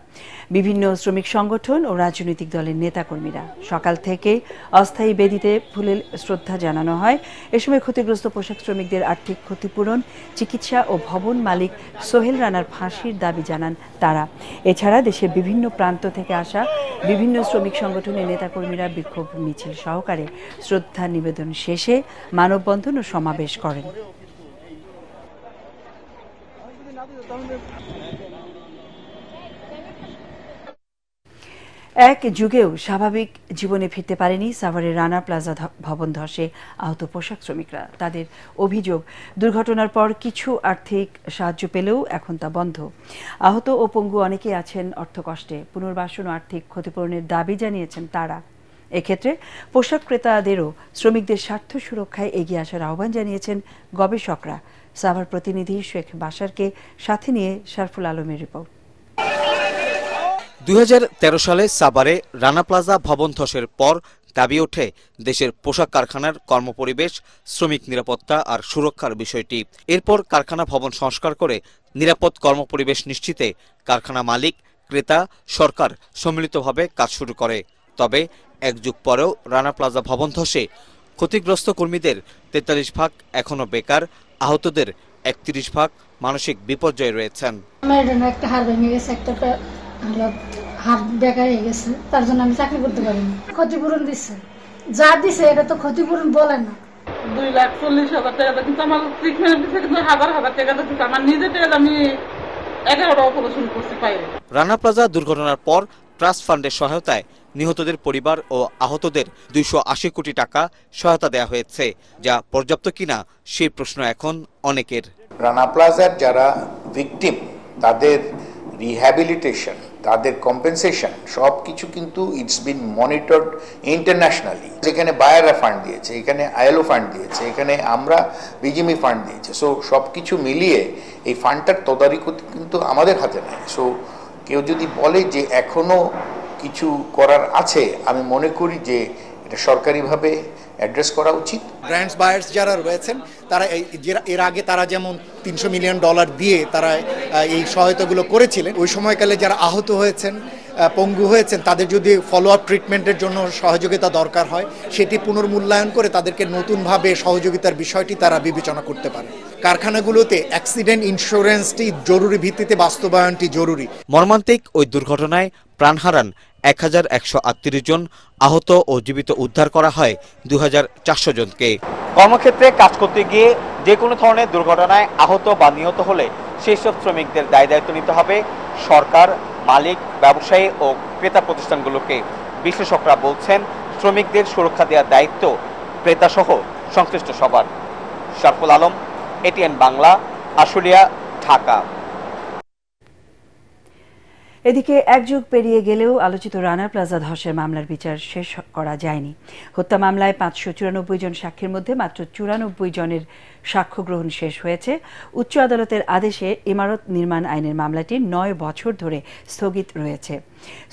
বিভিন্ন শ্রমিক সংগঠন ও রাজনৈতিক দলের নেতাকর্মীরা। সকাল থেকে অস্থায়ী বেদিতে ফুলের শ্রদ্ধা জানানো হয়। এ সময় ক্ষতিগ্রস্ত পোশাক শ্রমিকদের আর্থিক ক্ষতিপূরণ, চিকিৎসা ও ভবন মালিক সোহেল রানার ফাঁসির দাবি জানান তারা। এছাড়া দেশের বিভিন্ন প্রান্ত থেকে আসা বিভিন্ন শ্রমিক সংগঠনের নেতাকর্মীরা বিক্ষোভ মিছিল সহকারে শ্রদ্ধা নিবেদন শেষে মানববন্ধন ও সমাবেশ করেন। এক যুগেও স্বাভাবিক জীবনে ফিরতে পারেনি সাভারের রানা প্লাজা ভবন ধসে আহত পোশাক শ্রমিকরা। তাদের অভিযোগ, দুর্ঘটনার পর কিছু আর্থিক সাহায্য পেলেও এখন তা বন্ধ। আহত ও পঙ্গু অনেকেই আছেন অর্থকষ্টে। পুনর্বাসন ও আর্থিক ক্ষতিপূরণের দাবি জানিয়েছেন তারা। এক্ষেত্রে পোশাক ক্রেতাদেরও শ্রমিকদের স্বার্থ সুরক্ষায় এগিয়ে আসার আহ্বান জানিয়েছেন গবেষকরা। সাভার প্রতিনিধি শেখ বাশারকে সাথে নিয়ে শারফুল আলমের রিপোর্ট। 2013 সালে সাভারে রানা প্লাজা ভবন ধসের পর দাবি ওঠে দেশের পোশাক কারখানার কর্মপরিবেশ, শ্রমিক নিরাপত্তা আর সুরক্ষার বিষয়টি। এরপর কারখানা ভবন সংস্কার করে নিরাপদ কর্মপরিবেশ নিশ্চিতে কারখানা মালিক, ক্রেতা, সরকার সম্মিলিতভাবে কাজ শুরু করে। তবে এক যুগ পরেও রানা প্লাজা ভবন ধসে ক্ষতিগ্রস্ত কর্মীদের 43 ভাগ এখনো বেকার, আহতদের 31 ভাগ মানসিক বিপর্যয়ে রয়েছেন। একটা হাড় ভেঙে গেছে, একটা হাত বেকার হয়ে গেছে, তার জন্য আমি চাকরি করতে পারিনি। ক্ষতিপূরণ দিচ্ছে, যা দিছে এটা তো ক্ষতিপূরণ বলে না। 2,40,000 টাকা, কিন্তু আমার ট্রিটমেন্ট দিচ্ছে কিন্তু হাজার টাকা দিচ্ছে। আমার নিজের টাকা আমি 11টা অপারেশন করতে পারি। রানা প্লাজা দুর্ঘটনার পর ট্রাস্ট ফান্ডের সহায়তায় নিহতদের পরিবার ও আহতদের 280 কোটি টাকা সহায়তা দেওয়া হয়েছে, যা পর্যাপ্ত কিনা সেই প্রশ্ন এখন অনেকের। রানা প্লাজার যারা ভিকটিম তাদের রিহ্যাবিলিটেশন, তাদের কম্পেনসেশন সব কিছু কিন্তু ইটস বিন মনিটরড ইন্টারন্যাশনালি। যেখানে বায়াররা ফান্ড দিয়েছে, এখানে আইএলও ফান্ড দিয়েছে, এখানে আমরা বিজিএমই ফান্ড দিয়েছে। সো সব কিছু মিলিয়ে এই ফান্ডটার তদারকি কিন্তু আমাদের হাতে নেই। সো কেউ যদি বলে যে এখনো কিছু করার আছে, আমি মনে করি যে এটা সরকারিভাবে অ্যাড্রেস করা উচিত। গ্র্যান্টস বায়ার্স যারা রয়েছেন তারা এর আগে তারা যেমন $300 মিলিয়ন দিয়ে তারা এই সহায়তাগুলো করেছিলেন, ওই সময়কালে যারা আহত হয়েছেন, পঙ্গু হয়েছেন, তাদের যদি ফলো আপ ট্রিটমেন্টের জন্য সহযোগিতা দরকার হয়, সেটি পুনর্মূল্যায়ন করে তাদেরকে নতুনভাবে সহযোগিতার বিষয়টি তারা বিবেচনা করতে পারে। কারখানাগুলোতে অ্যাক্সিডেন্ট ইন্স্যুরেন্সটি জরুরি ভিত্তিতে বাস্তবায়নটি জরুরি। মর্মান্তিক ওই দুর্ঘটনায় প্রাণ হারান 1138 জন, আহত ও জীবিত উদ্ধার করা হয় 2400 জনকে। কর্মক্ষেত্রে কাজ করতে গিয়ে যে কোনো ধরনের দুর্ঘটনায় আহত বা নিহত হলে সেই সব শ্রমিকদের দায়িত্ব নিতে হবে সরকার, মালিক, ব্যবসায়ী ও ক্রেতা প্রতিষ্ঠানগুলোকে। বিশ্লেষকরা বলছেন শ্রমিকদের সুরক্ষা দেওয়ার দায়িত্ব ক্রেতাসহ সংশ্লিষ্ট সবার। শারফুল আলম, এটিএন বাংলা, আশুলিয়া, ঢাকা। এদিকে এক যুগ পেরিয়ে গেলেও আলোচিত রানা প্লাজা ধসের মামলার বিচার শেষ করা যায়নি। হত্যা মামলায় 594 জন সাক্ষীর মধ্যে মাত্র 94 জনের সাক্ষ্য গ্রহণ শেষ হয়েছে। উচ্চ আদালতের আদেশে ইমারত নির্মাণ আইনের মামলাটি 9 বছর ধরে স্থগিত রয়েছে।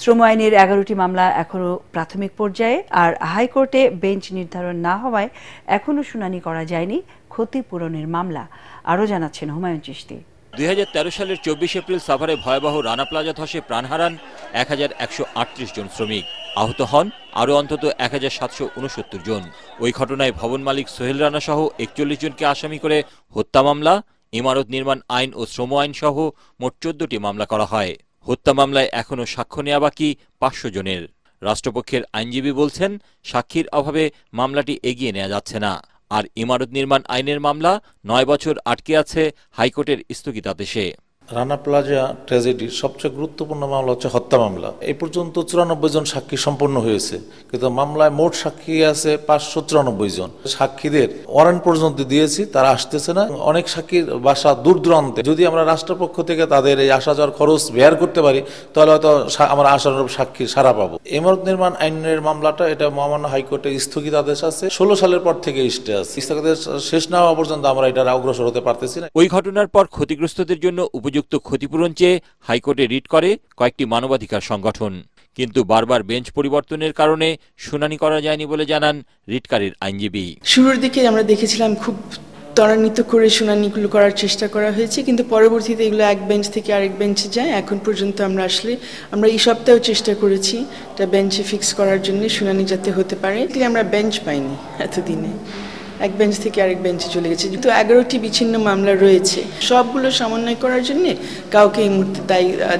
শ্রম আইনের 11টি মামলা এখনও প্রাথমিক পর্যায়ে, আর হাইকোর্টে বেঞ্চ নির্ধারণ না হওয়ায় এখনও শুনানি করা যায়নি ক্ষতিপূরণের মামলা। আরও জানাচ্ছেন হুমায়ুন চিশতি। 2013 সালের 24 এপ্রিল সাভারে ভয়াবহ রানা প্লাজা ধসে প্রাণ হারান 1138 জন শ্রমিক। আহত হন আরও অন্তত 1769 জন। ওই ঘটনায় ভবন মালিক সোহেল রানা সহ 41 জনকে আসামি করে হত্যা মামলা, ইমারত নির্মাণ আইন ও শ্রম আইন সহ মোট 14টি মামলা করা হয়। হত্যা মামলায় এখনও সাক্ষ্য নেওয়া বাকি 500 জনের। রাষ্ট্রপক্ষের আইনজীবী বলছেন সাক্ষীর অভাবে মামলাটি এগিয়ে নেওয়া যাচ্ছে না। আর ইমারত নির্মাণ আইনের মামলা 9 বছর আটকে আছে হাইকোর্টের স্থগিতাদেশে। রানা প্লাজা ট্র্যাজেডির সবচেয়ে গুরুত্বপূর্ণ মামলা হচ্ছে হত্যা মামলা। এই পর্যন্ত 94 জন সাক্ষী সম্পন্ন হয়েছে, কিন্তু মামলায় মোট সাক্ষী আছে 594 জন। সাক্ষীদের ওয়ারেন্ট পর্যন্ত দিয়েছি, তারা আসতেছে না। অনেক সাক্ষীর বাসা দূর দূরান্তে। যদি আমরা রাষ্ট্রপক্ষ থেকে তাদের এই আসা যাওয়ার খরচ বেয়ার করতে পারি, তাহলে হয়তো আমরা আশানুরূপ সাক্ষীর সাড়া পাবো। ইমারত নির্মাণ আইনের মামলাটা এটা মহামান্য হাইকোর্টের স্থগিতাদেশ আছে, 16 সালের পর থেকে স্টে আছে। স্থগিতাদেশ শেষ না হওয়া পর্যন্ত আমরা এটা অগ্রসর হতে পারতেছি না। ওই ঘটনার পর ক্ষতিগ্রস্তদের জন্য উপযুক্ত ক্ষতিপূরণ চেয়ে হাইকোর্টে রিট করে কয়েকটি মানবাধিকার সংগঠন। কিন্তু বারবার বেঞ্চ পরিবর্তনের কারণে শুনানি করা যায়নি বলে জানান রিটকারীর আইনজীবী। শুরুর দিকে আমরা দেখেছিলাম খুব ত্বরান্বিত করে শুনানিগুলো করার চেষ্টা করা হয়েছে, কিন্তু পরবর্তীতে এগুলো এক বেঞ্চ থেকে আরেক বেঞ্চে যায়। এখন পর্যন্ত আমরা এই সপ্তাহেও চেষ্টা করেছি এটা বেঞ্চে ফিক্স করার জন্য, শুনানি যাতে হতে পারে। আমরা বেঞ্চ পাইনি এতদিনে, এক বেঞ্চ থেকে আরেক বেঞ্চে চলে গেছে। কিন্তু 11টি বিচ্ছিন্ন মামলা রয়েছে, সবগুলো সমন্বয় করার জন্য কাউকে এই মুহূর্তে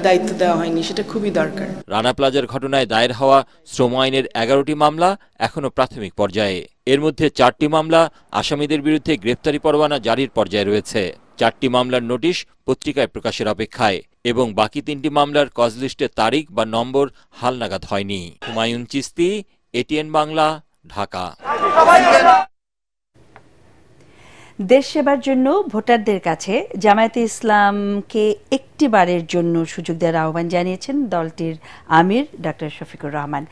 দায়িত্ব দেওয়া হয়নি, সেটা খুবই দরকার। রানা প্লাজার ঘটনায় দায়ের হওয়া শ্রম আইনের 11টি মামলা এখনো প্রাথমিক পর্যায়ে। এর মধ্যে 4টি মামলা আসামিদের বিরুদ্ধে গ্রেফতারি পরোয়ানা জারির পর্যায়ে রয়েছে। 4টি মামলার নোটিশ পত্রিকায় প্রকাশের অপেক্ষায় এবং বাকি 3টি মামলার কজ লিস্টে তারিখ বা নম্বর হালনাগাদ হয়নি। হুমায়ুন চিস্তি, এটিএন বাংলা, ঢাকা। দেশ সেবার জন্য ভোটারদের কাছে জামায়াতে ইসলামকে একটিবারের জন্য সুযোগ দেওয়ার আহ্বান জানিয়েছেন দলটির আমির ডক্টর শফিকুর রহমান।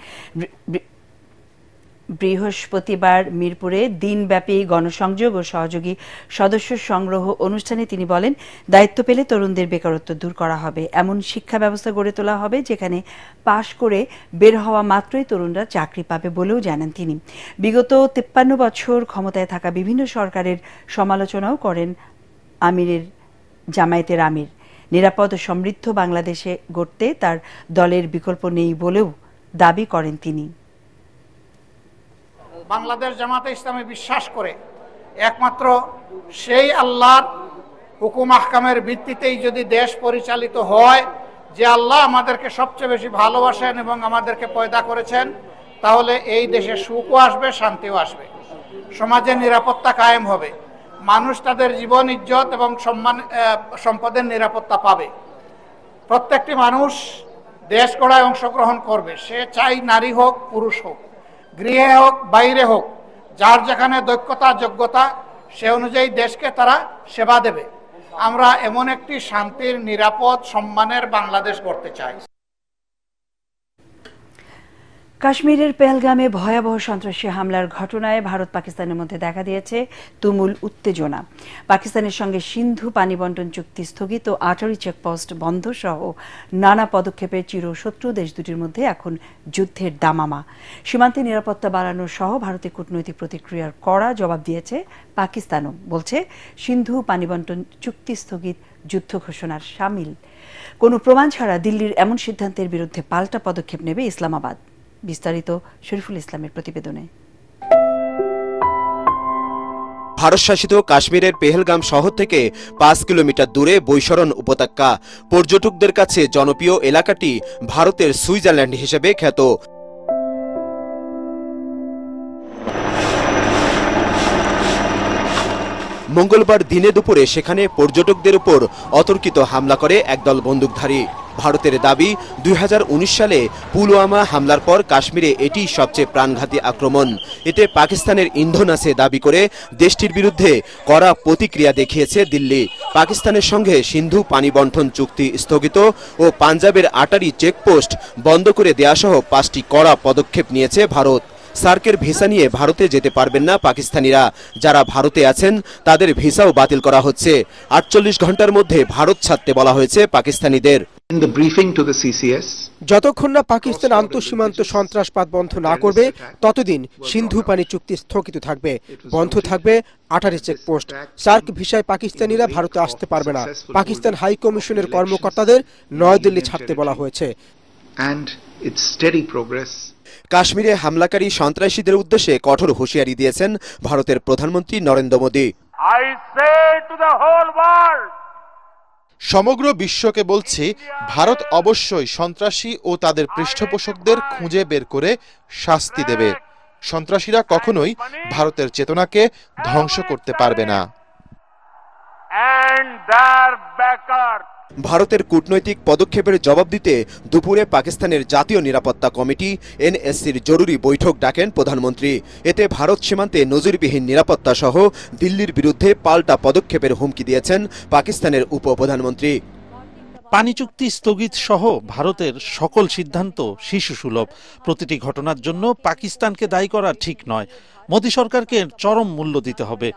বৃহস্পতিবার মিরপুরে দিনব্যাপী গণসংযোগ ও সহযোগী সদস্য সংগ্রহ অনুষ্ঠানে তিনি বলেন, দায়িত্ব পেলে তরুণদের বেকারত্ব দূর করা হবে, এমন শিক্ষা ব্যবস্থা গড়ে তোলা হবে যেখানে পাশ করে বের হওয়া মাত্রই তরুণরা চাকরি পাবে বলেও জানান তিনি। বিগত 53 বছর ক্ষমতায় থাকা বিভিন্ন সরকারের সমালোচনাও করেন জামায়াতের আমির। নিরাপদ ও সমৃদ্ধ বাংলাদেশে গড়তে তার দলের বিকল্প নেই বলেও দাবি করেন তিনি। বাংলাদেশ জামাতে ইসলামে বিশ্বাস করে একমাত্র সেই আল্লাহর হুকুম আহকামের ভিত্তিতেই যদি দেশ পরিচালিত হয়, যে আল্লাহ আমাদেরকে সবচেয়ে বেশি ভালোবাসেন এবং আমাদেরকে পয়দা করেছেন, তাহলে এই দেশে সুখও আসবে, শান্তিও আসবে, সমাজে নিরাপত্তা কায়েম হবে, মানুষ তাদের জীবন, ইজ্জত এবং সম্পদের নিরাপত্তা পাবে। প্রত্যেকটি মানুষ দেশ গড়ায় অংশগ্রহণ করবে, সে চাই নারী হোক পুরুষ হোক, গৃহে হোক বাইরে হোক, যার যেখানে দক্ষতা যোগ্যতা সে অনুযায়ী দেশকে তারা সেবা দেবে। আমরা এমন একটি শান্তির, নিরাপদ, সম্মানের বাংলাদেশ গড়তে চাই। কাশ্মীরের পেহেলগামে ভয়াবহ সন্ত্রাসী হামলার ঘটনায় ভারত পাকিস্তানের মধ্যে দেখা দিয়েছে তুমুল উত্তেজনা। পাকিস্তানের সঙ্গে সিন্ধু পানি বন্টন চুক্তি স্থগিত ও আটারি চেকপোস্ট বন্ধ সহ নানা পদক্ষেপের চিরশত্রু দেশ দুটির মধ্যে এখন যুদ্ধের দামামা। সীমান্তে নিরাপত্তা বাড়ানো সহ ভারতের কূটনৈতিক প্রতিক্রিয়ার কড়া জবাব দিয়েছে পাকিস্তানও, বলছে সিন্ধু পানি বন্টন চুক্তি স্থগিত যুদ্ধ ঘোষণার শামিল। কোনো প্রমাণ ছাড়া দিল্লির এমন সিদ্ধান্তের বিরুদ্ধে পাল্টা পদক্ষেপ নেবে ইসলামাবাদ। বিস্তারিত শরীফুল ইসলামের প্রতিবেদনে। ভারত শাসিত কাশ্মীরের পেহেলগাম শহর থেকে 5 কিলোমিটার দূরে বৈশরণ উপত্যকা। পর্যটকদের কাছে জনপ্রিয় এলাকাটি ভারতের সুইজারল্যান্ড হিসেবে খ্যাত। মঙ্গলবার দিনে দুপুরে সেখানে পর্যটকদের উপর অতর্কিত হামলা করে একদল বন্দুকধারী। ভারতের দাবি, 2019 সালে পুলওয়ামা হামলার পর কাশ্মীরে এটি সবচেয়ে প্রাণঘাতী আক্রমণ। এতে পাকিস্তানের ইন্ধন আছে দাবি করে দেশটির বিরুদ্ধে কড়া প্রতিক্রিয়া দেখিয়েছে দিল্লি। পাকিস্তানের সঙ্গে সিন্ধু পানি বন্টন চুক্তি স্থগিত ও পাঞ্জাবের আটারি চেকপোস্ট বন্ধ করে দেয়া সহ 5টি কড়া পদক্ষেপ নিয়েছে ভারত। সার্কের ভিসা নিয়ে ভারতে যেতে পারবেন না পাকিস্তানিরা। যারা ভারতে আছেন তাদের ভিসাও বাতিল করা হচ্ছে। 48 ঘন্টার মধ্যে ভারত ছাড়তে বলা হয়েছে পাকিস্তানিদের। যতক্ষণ না পাকিস্তান আন্তঃসীমান্ত সন্ত্রাসবাদ বন্ধ না করবে ততদিন সিন্ধু পানি চুক্তি স্থগিত থাকবে, বন্ধ থাকবে আটারি চেকপোস্ট। সার্ক ভিসায় পাকিস্তানিরা ভারতে আসতে পারবে না। পাকিস্তান হাই কমিশনের কর্মকর্তাদের নয়াদিল্লি ছাড়তে বলা হয়েছে। কাশ্মীরে হামলাকারী সন্ত্রাসীদের উদ্দেশ্যে কঠোর হুঁশিয়ারি দিয়েছেন ভারতের প্রধানমন্ত্রী নরেন্দ্র মোদী। সমগ্র বিশ্বকে বলছি, ভারত অবশ্যই সন্ত্রাসী ও তাদের পৃষ্ঠপোষকদের খুঁজে বের করে শাস্তি দেবে। সন্ত্রাসীরা কখনোই ভারতের চেতনাকে ধ্বংস করতে পারবে না। ভারতের কূটনৈতিক পদক্ষেপের জবাব দিতে দুপুরে পাকিস্তানের জাতীয় নিরাপত্তা কমিটি এনএসসির জরুরি বৈঠক ডাকেন প্রধানমন্ত্রী। এতে ভারত সীমান্তে নজিরবিহীন নিরাপত্তা সহ দিল্লির বিরুদ্ধে পাল্টা পদক্ষেপের হুমকি দিয়েছেন পাকিস্তানের উপপ্রধানমন্ত্রী। পানি চুক্তি স্থগিত সহ ভারতের সকল সিদ্ধান্ত শিশুসুলভ। প্রতিটি ঘটনার জন্য পাকিস্তানকে দায়ী করা ঠিক নয়। মোদী সরকারকে চরম মূল্য দিতে হবে।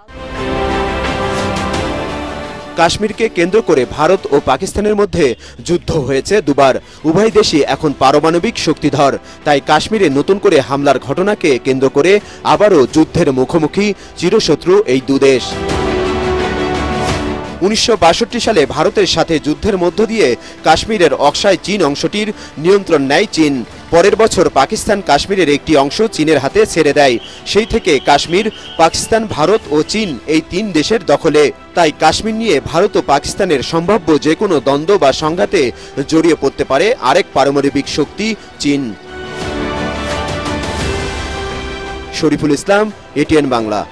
কাশ্মীরকে কেন্দ্র করে ভারত ও পাকিস্তানের মধ্যে যুদ্ধ হয়েছে দুবার। উভয় দেশই এখন পারমাণবিক শক্তিধর, তাই কাশ্মীরে নতুন করে হামলার ঘটনাকে কেন্দ্র করে আবারও যুদ্ধের মুখোমুখি চিরশত্রু এই দুদেশ। 1962 সালে ভারতের সাথে যুদ্ধের মধ্য দিয়ে কাশ্মীরের অক্সাই চীন অংশটির নিয়ন্ত্রণ নেয় চীন। পরের বছর পাকিস্তান কাশ্মীরের একটি অংশ চীনের হাতে ছেড়ে দেয়। সেই থেকে কাশ্মীর, পাকিস্তান, ভারত ও চীন এই তিন দেশের দখলে। তাই কাশ্মীর নিয়ে ভারত ও পাকিস্তানের সম্ভাব্য যে কোনো দ্বন্দ্ব বা সংঘাতে জড়িয়ে পড়তে পারে আরেক পারমাণবিক শক্তি চীন। শরীফুল ইসলাম, এটিএন বাংলা।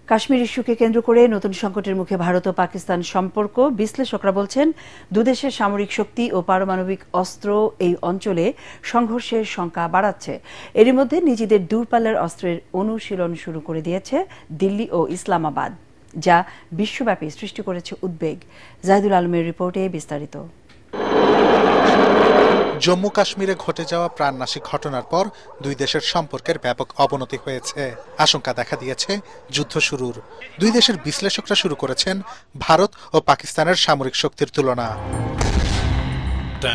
কাশ্মীর ইস্যুকে কেন্দ্র করে নতুন সংকটের মুখে ভারত ও পাকিস্তান সম্পর্ক। বিশ্লেষকরা বলছেন, দুদেশের সামরিক শক্তি ও পারমাণবিক অস্ত্র এই অঞ্চলে সংঘর্ষের শঙ্কা বাড়াচ্ছে। এরই মধ্যে নিজেদের দূরপাল্লার অস্ত্রের অনুশীলন শুরু করে দিয়েছে দিল্লি ও ইসলামাবাদ, যা বিশ্বব্যাপী সৃষ্টি করেছে উদ্বেগ। জাহিদুল আলমের রিপোর্টে বিস্তারিত। জম্মু কাশ্মীরে ঘটে যাওয়া প্রাণনাশী ঘটনার পর দুই দেশের সম্পর্কের ব্যাপক অবনতি হয়েছে। আশঙ্কা দেখা দিয়েছে যুদ্ধ শুরুর। দুই দেশের বিশ্লেষকরা শুরু করেছেন ভারত ও পাকিস্তানের সামরিক শক্তির তুলনা।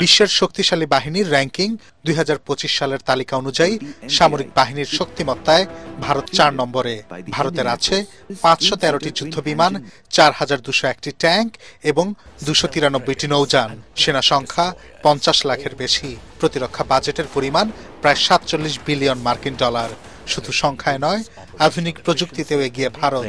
বিশ্বের শক্তিশালী বাহিনীর র্যাঙ্কিং 2025 সালের তালিকা অনুযায়ী সামরিক বাহিনীর শক্তিমত্তায় ভারত 4 নম্বরে। ভারতের আছে 513টি যুদ্ধবিমান, 4201টি ট্যাঙ্ক এবং 293টি নৌযান। সেনা সংখ্যা 50 লাখের বেশি। প্রতিরক্ষা বাজেটের পরিমাণ প্রায় 47 বিলিয়ন মার্কিন ডলার। শুধু সংখ্যায় নয়, আধুনিক প্রযুক্তিতেও এগিয়ে ভারত।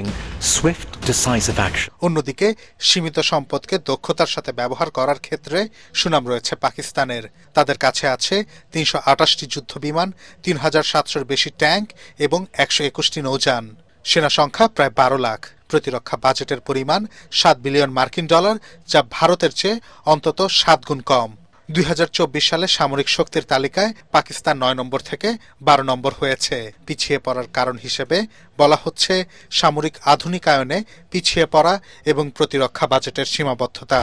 অন্যদিকে সীমিত সম্পদকে দক্ষতার সাথে ব্যবহার করার ক্ষেত্রে সুনাম রয়েছে পাকিস্তানের। তাদের কাছে আছে 328টি যুদ্ধবিমান, 3700-এর বেশি ট্যাঙ্ক এবং 121টি নৌযান। সেনা সংখ্যা প্রায় 12 লাখ। প্রতিরক্ষা বাজেটের পরিমাণ 7 বিলিয়ন মার্কিন ডলার, যা ভারতের চেয়ে অন্তত 7 গুণ কম। 2024 সালে সামরিক শক্তির তালিকায় পাকিস্তান 9 নম্বর থেকে 12 নম্বর হয়েছে। পিছিয়ে পড়ার কারণ হিসেবে বলা হচ্ছে সামরিক আধুনিকায়নে পিছিয়ে পড়া এবং প্রতিরক্ষা বাজেটের সীমাবদ্ধতা।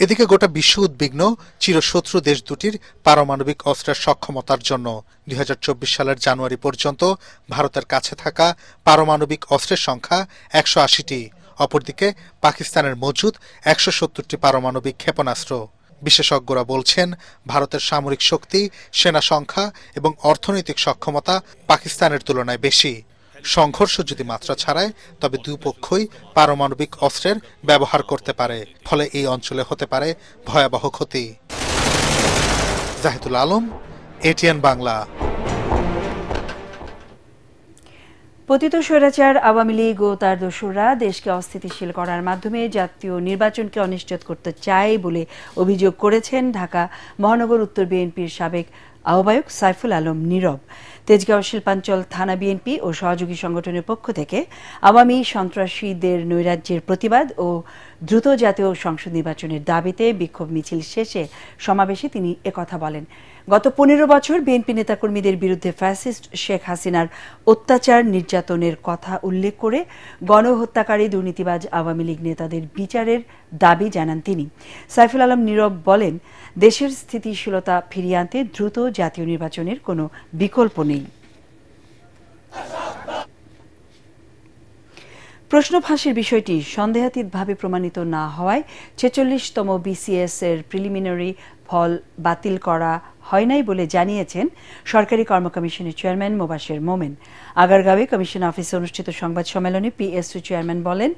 এদিকে গোটা বিশ্ব উদ্বিগ্ন চিরশত্রু দেশ দুটির পারমাণবিক অস্ত্রের সক্ষমতার জন্য। 2024 সালের জানুয়ারি পর্যন্ত ভারতের কাছে থাকা পারমাণবিক অস্ত্রের সংখ্যা 180টি। অপরদিকে পাকিস্তানের মজুদ 170টি পারমাণবিক ক্ষেপণাস্ত্র। বিশেষজ্ঞরা বলছেন, ভারতের সামরিক শক্তি, সেনা সংখ্যা এবং অর্থনৈতিক সক্ষমতা পাকিস্তানের তুলনায় বেশি। সংঘর্ষ যদি মাত্রা ছাড়ায়, তবে দুপক্ষই পারমাণবিক অস্ত্রের ব্যবহার করতে পারে। ফলে এই অঞ্চলে হতে পারে ভয়াবহ ক্ষতি। জাহিদুল আলম, এটিএন বাংলা। পতিত স্বৈরাচার আওয়ামী লীগ ও তার দোসররা দেশকে অস্থিতিশীল করার মাধ্যমে জাতীয় নির্বাচনকে অনিশ্চিত করতে চায় বলে অভিযোগ করেছেন ঢাকা মহানগর উত্তর বিএনপির সাবেক আহ্বায়ক সাইফুল আলম নীরব। তেজগাঁও শিল্পাঞ্চল থানা বিএনপি ও সহযোগী সংগঠনের পক্ষ থেকে আওয়ামী সন্ত্রাসীদের নৈরাজ্যের প্রতিবাদ ও দ্রুত জাতীয় সংসদ নির্বাচনের দাবিতে বিক্ষোভ মিছিল শেষে সমাবেশে তিনি একথা বলেন। গত 15 বছর বিএনপি নেতাকর্মীদের বিরুদ্ধে ফ্যাসিস্ট শেখ হাসিনার অত্যাচার নির্যাতনের কথা উল্লেখ করে গণহত্যাকারী দুর্নীতিবাজ আওয়ামী লীগ নেতাদের বিচারের দাবি জানান তিনি। সাইফুল আলম নীরব বলেন, দেশের স্থিতিশীলতা ফিরিয়ে আনতে দ্রুত জাতীয় নির্বাচনের কোনো বিকল্প নেই। প্রশ্ন ফাঁসের বিষয়টি সন্দেহাতীতভাবে প্রমাণিত না হওয়ায় 46তম বিসিএস এর প্রিলিমিনারি ফল বাতিল করা হয় নাই বলে জানিয়েছেন সরকারি কর্ম কমিশনের চেয়ারম্যান মোবাশের মোমেন। আগারগাঁওয়ে কমিশন অফিসে অনুষ্ঠিত সংবাদ সম্মেলনে পিএসসি চেয়ারম্যান বলেন,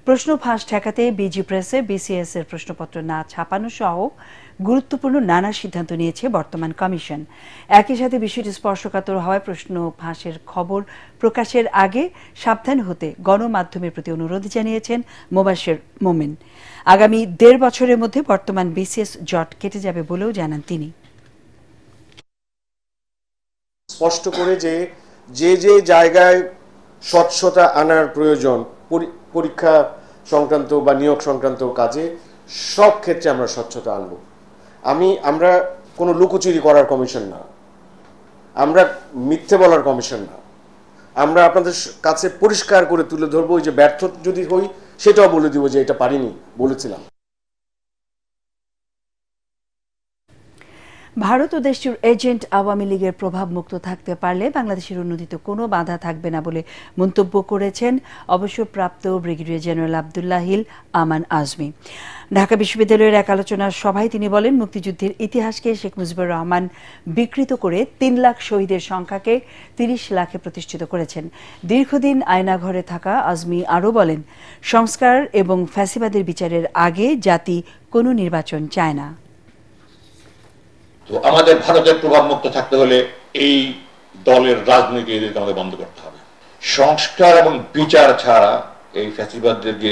প্রশ্ন ফাঁস ঠেকাতে বিজি প্রেসে বিসিএস এর প্রশ্নপত্র না ছাপানো সহ গুরুত্বপূর্ণ নানা সিদ্ধান্ত নিয়েছে বর্তমান কমিশন। একই সাথে বিষয়টি স্পর্শকাতর হওয়ায় প্রশ্ন ফাঁসের খবর প্রকাশের আগে সাবধান হতে গণমাধ্যমের প্রতি অনুরোধ জানিয়েছেন মোবাশের মোমেন। আগামী 1.5 বছরের মধ্যে বর্তমান বিসিএস জট কেটে যাবে বলেও জানান তিনি। স্পষ্ট করে যে যে জায়গায় স্বচ্ছতা আনার প্রয়োজন পরীক্ষা সংক্রান্ত বা নিয়োগ সংক্রান্ত কাজে, সব ক্ষেত্রে আমরা স্বচ্ছতা আনবো। আমরা কোনো লুকোচুরি করার কমিশন না, আমরা মিথ্যে বলার কমিশন না। আমরা আপনাদের কাছে পরিষ্কার করে তুলে ধরবো, যে ব্যর্থ যদি হই সেটাও বলে দিব যে এটা পারিনি, বলেছিলাম। ভারত ও দেশটির এজেন্ট আওয়ামী লীগের প্রভাব মুক্ত থাকতে পারলে বাংলাদেশের উন্নতিতে কোনো বাধা থাকবে না বলে মন্তব্য করেছেন অবসরপ্রাপ্ত ব্রিগেডিয়ার জেনারেল আব্দুল্লাহ হিল আমান আজমি। ঢাকা বিশ্ববিদ্যালয়ের এক আলোচনার সভায় তিনি বলেন, মুক্তিযুদ্ধের ইতিহাসকে শেখ মুজিবুর রহমান বিকৃত করে ৩ লাখ শহীদের সংখ্যাকে ৩০ লাখে প্রতিষ্ঠিত করেছেন। দীর্ঘদিন আয়নাঘরে থাকা আজমি আরও বলেন, সংস্কার এবং ফ্যাসিবাদের বিচারের আগে জাতি কোনো নির্বাচন চায় না। তো আমাদের ভারতের প্রভাব মুক্ত থাকতে হলে এই দলের রাজনীতি এদেরকে আমাদের বন্ধ করতে হবে। সংস্কার এবং বিচার ছাড়া এই ফ্যাসিবাদদের যে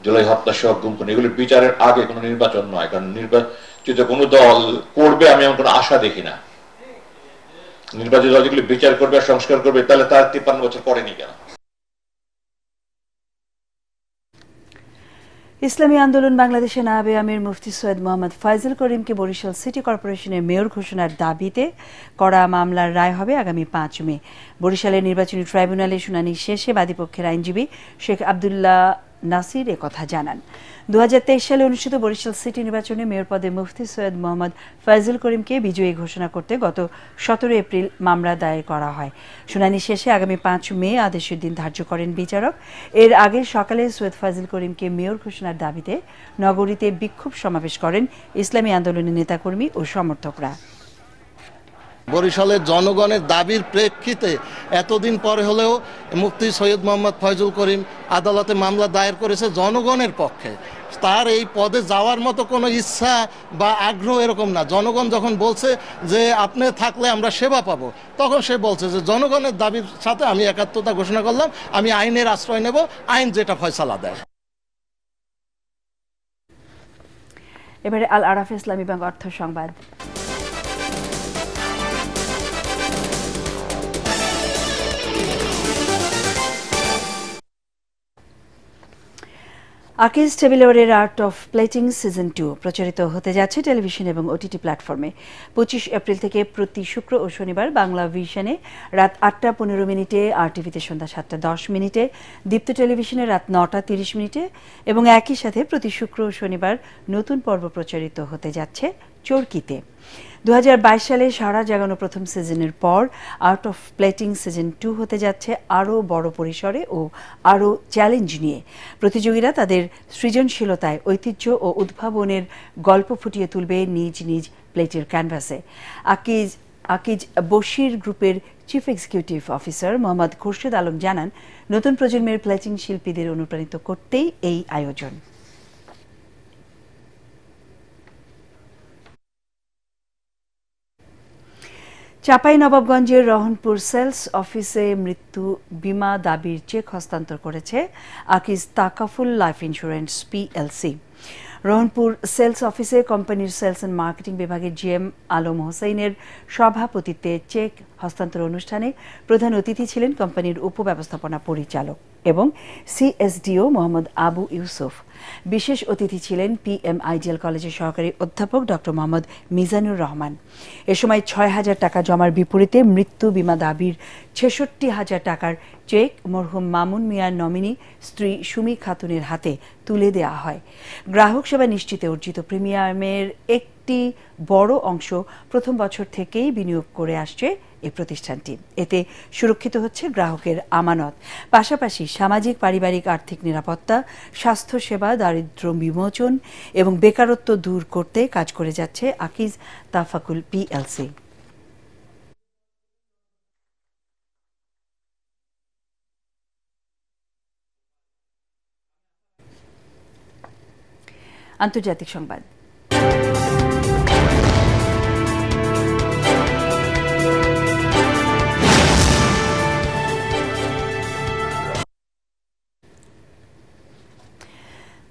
জুলাই হত্যা সহ গুম খুন এগুলোর বিচারের আগে কোনো নির্বাচন নয়, কারণ নির্বাচিত কোনো দল করবে আমি এমন কোনো আশা দেখি না। নির্বাচিত দল যেগুলো বিচার করবে আর সংস্কার করবে তাহলে তার ৫৩ বছর পরেনি কেন? ইসলামী আন্দোলন বাংলাদেশের নায়েবে আমির মুফতি সৈয়দ মোহাম্মদ ফয়জুল করিমকে বরিশাল সিটি কর্পোরেশনের মেয়র ঘোষণার দাবিতে করা মামলার রায় হবে আগামী ৫ মে। বরিশালের নির্বাচনী ট্রাইব্যুনালে শুনানি শেষে বাদীপক্ষের আইনজীবী শেখ আব্দুল্লাহ নাসির একথা জানান। ২০২৩ সালে অনুষ্ঠিত বরিশাল সিটি নির্বাচনে মেয়র পদে মুফতি সৈয়দ মোহাম্মদ ফয়জুল করিমকে বিজয়ী ঘোষণা করতে গত ১৭ এপ্রিল মামলা দায়ের করা হয়। শুনানি শেষে আগামী ৫ মে আদেশের দিন ধার্য করেন বিচারক। এর আগে সকালে সৈয়দ ফয়জুল করিমকে মেয়র ঘোষণার দাবিতে নগরীতে বিক্ষোভ সমাবেশ করেন ইসলামী আন্দোলনের নেতাকর্মী ও সমর্থকরা। বরিশালের জনগণের দাবির প্রেক্ষিতে এতদিন পরে হলেও মুফতি সৈয়দ মোহাম্মদ ফয়জুল করিম আদালতে মামলা দায়ের করেছে জনগণের পক্ষে। তার এই পদে যাওয়ার মতো কোনো ইচ্ছা বা আগ্রহ এরকম না। জনগণ যখন বলছে যে আপনি থাকলে আমরা সেবা পাবো, তখন সে বলছে যে জনগণের দাবির সাথে আমি একাত্মতা ঘোষণা করলাম, আমি আইনের আশ্রয় নেব, আইন যেটা ফয়সালা দেয়। এবারে আল আরাফা ইসলামী ব্যাংক অর্থ সংবাদ। আকিজ টেবিলওয়ারের আর্ট অফ প্লেটিং সিজন 2 প্রচারিত হতে যাচ্ছে টেলিভিশন এবং ওটিটি প্ল্যাটফর্মে। ২৫ এপ্রিল থেকে প্রতি শুক্র ও শনিবার বাংলা ভিশনে রাত ৮টা ১৫ মিনিটে, আর টিভিতে সন্ধ্যা ৭টা ১০ মিনিটে, দীপ্ত টেলিভিশনে রাত ৯টা ৩০ মিনিটে এবং একই সাথে প্রতি শুক্র ও শনিবার নতুন পর্ব প্রচারিত হতে যাচ্ছে চরকিতে। ২০২২ সালে সারা জাগানো প্রথম সিজনের পর আর্ট অফ প্লেটিং সিজন 2 হতে যাচ্ছে আরও বড় পরিসরে ও আরও চ্যালেঞ্জ নিয়ে। প্রতিযোগীরা তাদের সৃজনশীলতায় ঐতিহ্য ও উদ্ভাবনের গল্প ফুটিয়ে তুলবে নিজ নিজ প্লেটের ক্যানভাসে। আকিজ বশির গ্রুপের chief executive officer Mohammad Khurshed Alam জানান, নতুন প্রজন্মের প্লেটিং শিল্পীদের অনুপ্রাণিত করতেই এই আয়োজন। চাঁপাইনবাবগঞ্জের রহনপুর সেলস অফিসে মৃত্যু বীমা দাবির চেক হস্তান্তর করেছে Akij Takaful life insurance PLC. Rohanpur sales অফিসে কোম্পানির সেলস অ্যান্ড মার্কেটিং বিভাগের জিএম আলম হোসেনের সভাপতিত্বে চেক হস্তান্তর অনুষ্ঠানে প্রধান অতিথি ছিলেন কোম্পানির উপব্যবস্থাপনা পরিচালক এবং সিএসডিও মোহাম্মদ আবু ইউসুফ। বিশেষ অতিথি ছিলেন PM আইডিয়াল কলেজের সহকারী অধ্যাপক ডক্টর মোহাম্মদ মিজানুর রহমান। এ সময় ৬,০০০ টাকা জমার বিপরীতে মৃত্যু বীমা দাবির ৬৬,০০০ টাকার চেক মরহুম মামুন মিয়ার নমিনি স্ত্রী সুমি খাতুনের হাতে তুলে দেওয়া হয়। গ্রাহক সেবা নিশ্চিতে অর্জিত প্রিমিয়ামের একটি বড় অংশ প্রথম বছর থেকেই বিনিয়োগ করে আসছে এই প্রতিষ্ঠানটি। এতে সুরক্ষিত হচ্ছে গ্রাহকের আমানত, পাশাপাশি সামাজিক পারিবারিক আর্থিক নিরাপত্তা, স্বাস্থ্যসেবা, দারিদ্র্য বিমোচন এবং বেকারত্ব দূর করতে কাজ করে যাচ্ছে আকিজ তাফাকুল পিএলসি। আন্তর্জাতিক সংবাদ।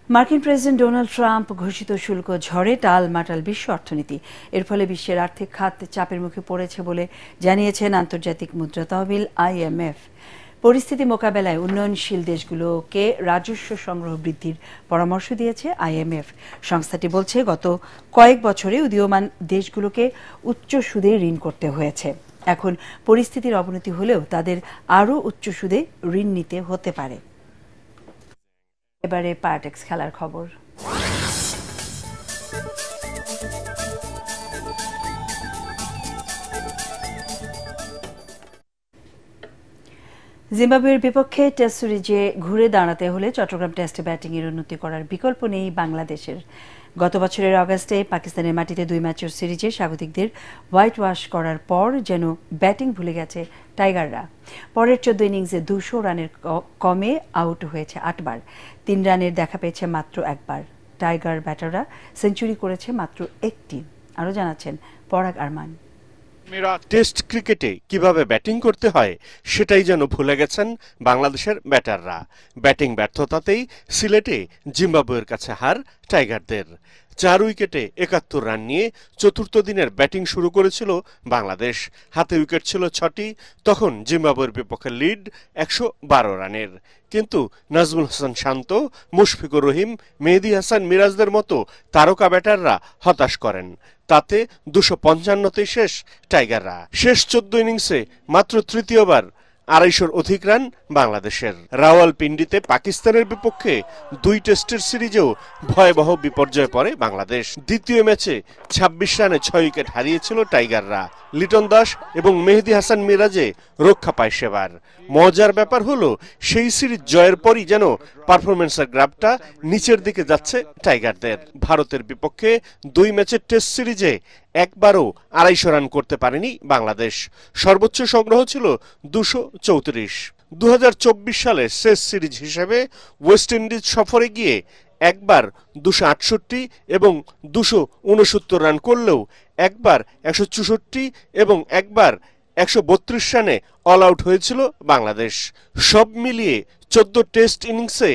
মার্কিন প্রেসিডেন্ট ডোনাল্ড ট্রাম্প ঘোষিত শুল্ক ঝড়ে টালমাটাল বিশ্ব অর্থনীতি। এর ফলে বিশ্বের আর্থিক খাত চাপের মুখে পড়েছে বলে জানিয়েছেন আন্তর্জাতিক মুদ্রা তহবিল IMF। পরিস্থিতি মোকাবেলায় উন্নয়নশীল দেশগুলোকে রাজস্ব সংগ্রহ বৃদ্ধির পরামর্শ দিয়েছে IMF। সংস্থাটি বলছে, গত কয়েক বছরে উদীয়মান দেশগুলোকে উচ্চ সুদে ঋণ করতে হয়েছে। এখন পরিস্থিতির অবনতি হলেও তাদের আরও উচ্চ সুদে ঋণ নিতে হতে পারে। এবারে পার্টেক্স খেলার খবর। জিম্বাবুয়ের বিপক্ষে টেস্ট সিরিজে ঘুরে দাঁড়াতে হলে চট্টগ্রাম টেস্টে ব্যাটিংয়ের উন্নতি করার বিকল্প নেই বাংলাদেশের। গত বছরের অগাস্টে পাকিস্তানের মাটিতে 2 ম্যাচের সিরিজে স্বাগতিকদের হোয়াইট ওয়াশ করার পর যেন ব্যাটিং ভুলে গেছে টাইগাররা। পরের 14 ইনিংসে 200 রানের কমে আউট হয়েছে 8 বার, 3 রানের দেখা পেয়েছে মাত্র 1 বার। টাইগার ব্যাটাররা সেঞ্চুরি করেছে মাত্র 1টি। আরও জানাচ্ছেন পরাগ আরমান। টেস্ট ক্রিকেটে কিভাবে ব্যাটিং করতে হয় সেটাই যেন ভুলে গেছেন বাংলাদেশের ব্যাটাররা। ব্যাটিং ব্যর্থতাতেই সিলেটে জিম্বাবুয়ের কাছে হার টাইগারদের। 4 উইকেটে 71 রান নিয়ে চতুর্থ দিনের ব্যাটিং শুরু করেছিল বাংলাদেশ। হাতে উইকেট ছিল 6টি। তখন জিম্বাবুয়ের বিপক্ষে লিড 112 রানের। কিন্তু নাজমুল হাসান শান্ত, মুশফিকুর রহিম, মেহেদী হাসান মিরাজদের মতো তারকা ব্যাটাররা হতাশ করেন। তাতে 255তেই শেষ টাইগাররা। শেষ 14 ইনিংসে মাত্র তৃতীয়বার 250-র অধিক রান বাংলাদেশের। রাওয়ালপিন্ডিতে পাকিস্তানের বিপক্ষে 2 টেস্টের সিরিজেও ভয়াবহ বিপর্যয়ে পড়ে বাংলাদেশ। দ্বিতীয় ম্যাচে 26 রানে 6 উইকেট হারিয়েছিল টাইগাররা। লিটন দাস এবং মেহেদী হাসান মিরাজে রক্ষা পায় সেবার। মজার ব্যাপার হলো সেই সিরিজ জয়ের পরই যেন পারফরমেন্সের গ্রাফটা নিচের দিকে যাচ্ছে টাইগারদের। ভারতের বিপক্ষে 2 ম্যাচের টেস্ট সিরিজে একবারও 250 রান করতে পারেনি বাংলাদেশ। সর্বোচ্চ সংগ্রহ ছিল 234। 2024 সালের শেষ সিরিজ হিসেবে ওয়েস্ট ইন্ডিজ সফরে গিয়ে একবার 268 এবং 269 রান করলেও একবার 164 এবং একবার 132 রানে অল আউট হয়েছিল বাংলাদেশ। সব মিলিয়ে 14 টেস্ট ইনিংসে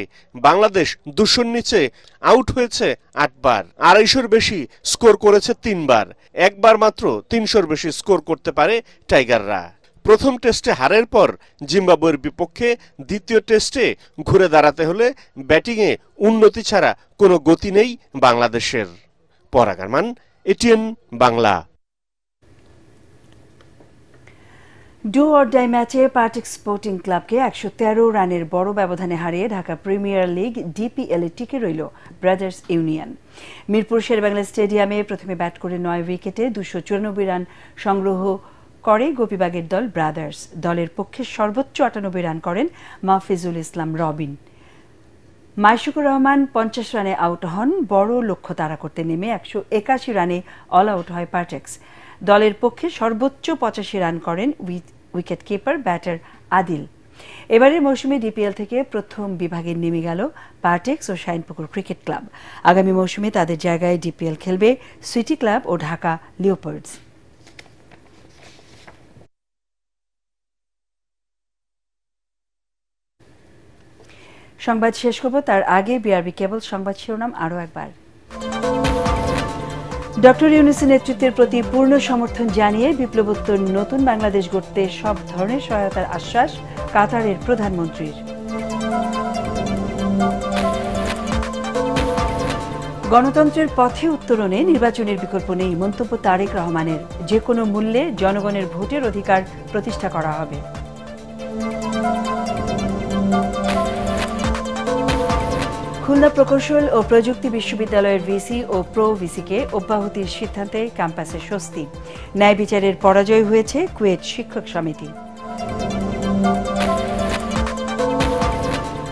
বাংলাদেশ 200-র নিচে আউট হয়েছে 8 বার, 250-র বেশি স্কোর করেছে 3 বার, একবার মাত্র 300-র বেশি স্কোর করতে পারে টাইগাররা। প্রথম টেস্টে হারের পর জিম্বাবুয়ের বিপক্ষে দ্বিতীয় টেস্টে ঘুরে দাঁড়াতে হলে ব্যাটিংয়ে উন্নতি ছাড়া কোনো গতি নেই বাংলাদেশের। Parag Arman, ATN Bangla. Do or die ম্যাচে পার্টিক স্পোর্টিং ক্লাবকে 113 রানের বড় ব্যবধানে হারিয়ে ঢাকা প্রিমিয়ার লিগ ডিপিএল এ টিকে রইল ব্রাদার্স ইউনিয়ন। মিরপুর শেরেবাংলা স্টেডিয়ামে প্রথমে ব্যাট করে 9 উইকেটে 294 রান সংগ্রহ করে গোপীবাগের দল ব্রাদার্স। দলের পক্ষে সর্বোচ্চ 98 রান করেন মাহফিজুল ইসলাম রবিন। মাইশুকুর রহমান 50 রানে আউট হন। বড় লক্ষ্য তাড়া করতে নেমে 181 রানে অল আউট হয় পার্টেক্স। দলের পক্ষে সর্বোচ্চ 85 রান করেন উইকেট কিপার ব্যাটার আদিল। এবারের মৌসুমে ডিপিএল থেকে প্রথম বিভাগে নেমে গেল পার্টেক্স ও শাইনপুকুর ক্রিকেট ক্লাব। আগামী মৌসুমে তাদের জায়গায় ডিপিএল খেলবে সিটি ক্লাব ও ঢাকা লিওপার্ডস। সংবাদ শেষ করব, তার আগে বিআরবি কেবল সংবাদ শিরোনাম আরও একবার। ডক্টর ইউনূসের নেতৃত্বের প্রতি পূর্ণ সমর্থন জানিয়ে বিপ্লবোত্তর নতুন বাংলাদেশ গড়তে সব ধরনের সহায়তার আশ্বাস কাতারের প্রধানমন্ত্রীর। গণতন্ত্রের পথে উত্তরণে নির্বাচনের বিকল্প নেই মন্তব্য তারেক রহমানের। যে কোনো মূল্যে জনগণের ভোটের অধিকার প্রতিষ্ঠা করা হবে। খুলনা প্রকৌশল ও প্রযুক্তি বিশ্ববিদ্যালয়ের ভিসি ও প্রো ভিসিকে অব্যাহতির সিদ্ধান্তে ক্যাম্পাসে স্বস্তি। ন্যায় বিচারের পরাজয় হয়েছে কুয়েত শিক্ষক সমিতি।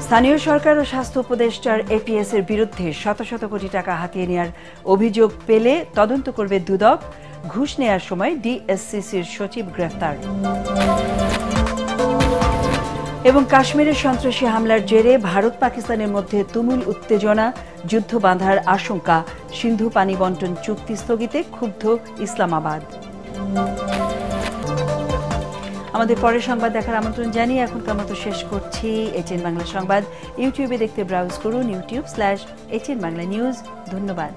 স্থানীয় সরকার ও স্বাস্থ্য উপদেষ্টার এপিএস এর বিরুদ্ধে শত শত কোটি টাকা হাতিয়ে নেওয়ার অভিযোগ পেলে তদন্ত করবে দুদক। ঘুষ নেয়ার সময় ডিএসসিসির সচিব গ্রেফতার। এবং কাশ্মীরের সন্ত্রাসী হামলার জেরে ভারত পাকিস্তানের মধ্যে তুমুল উত্তেজনা, যুদ্ধ বাঁধার আশঙ্কা। সিন্ধু পানি বন্টন চুক্তি স্থগিতে ক্ষুব্ধ ইসলামাবাদ। আমাদের পরের সংবাদ দেখার আমন্ত্রণ জানিয়ে এখনকার মতো শেষ করছি। এটিএন বাংলা সংবাদ ইউটিউবে দেখতে ব্রাউজ করুন youtube/ATN Bangla News। ধন্যবাদ।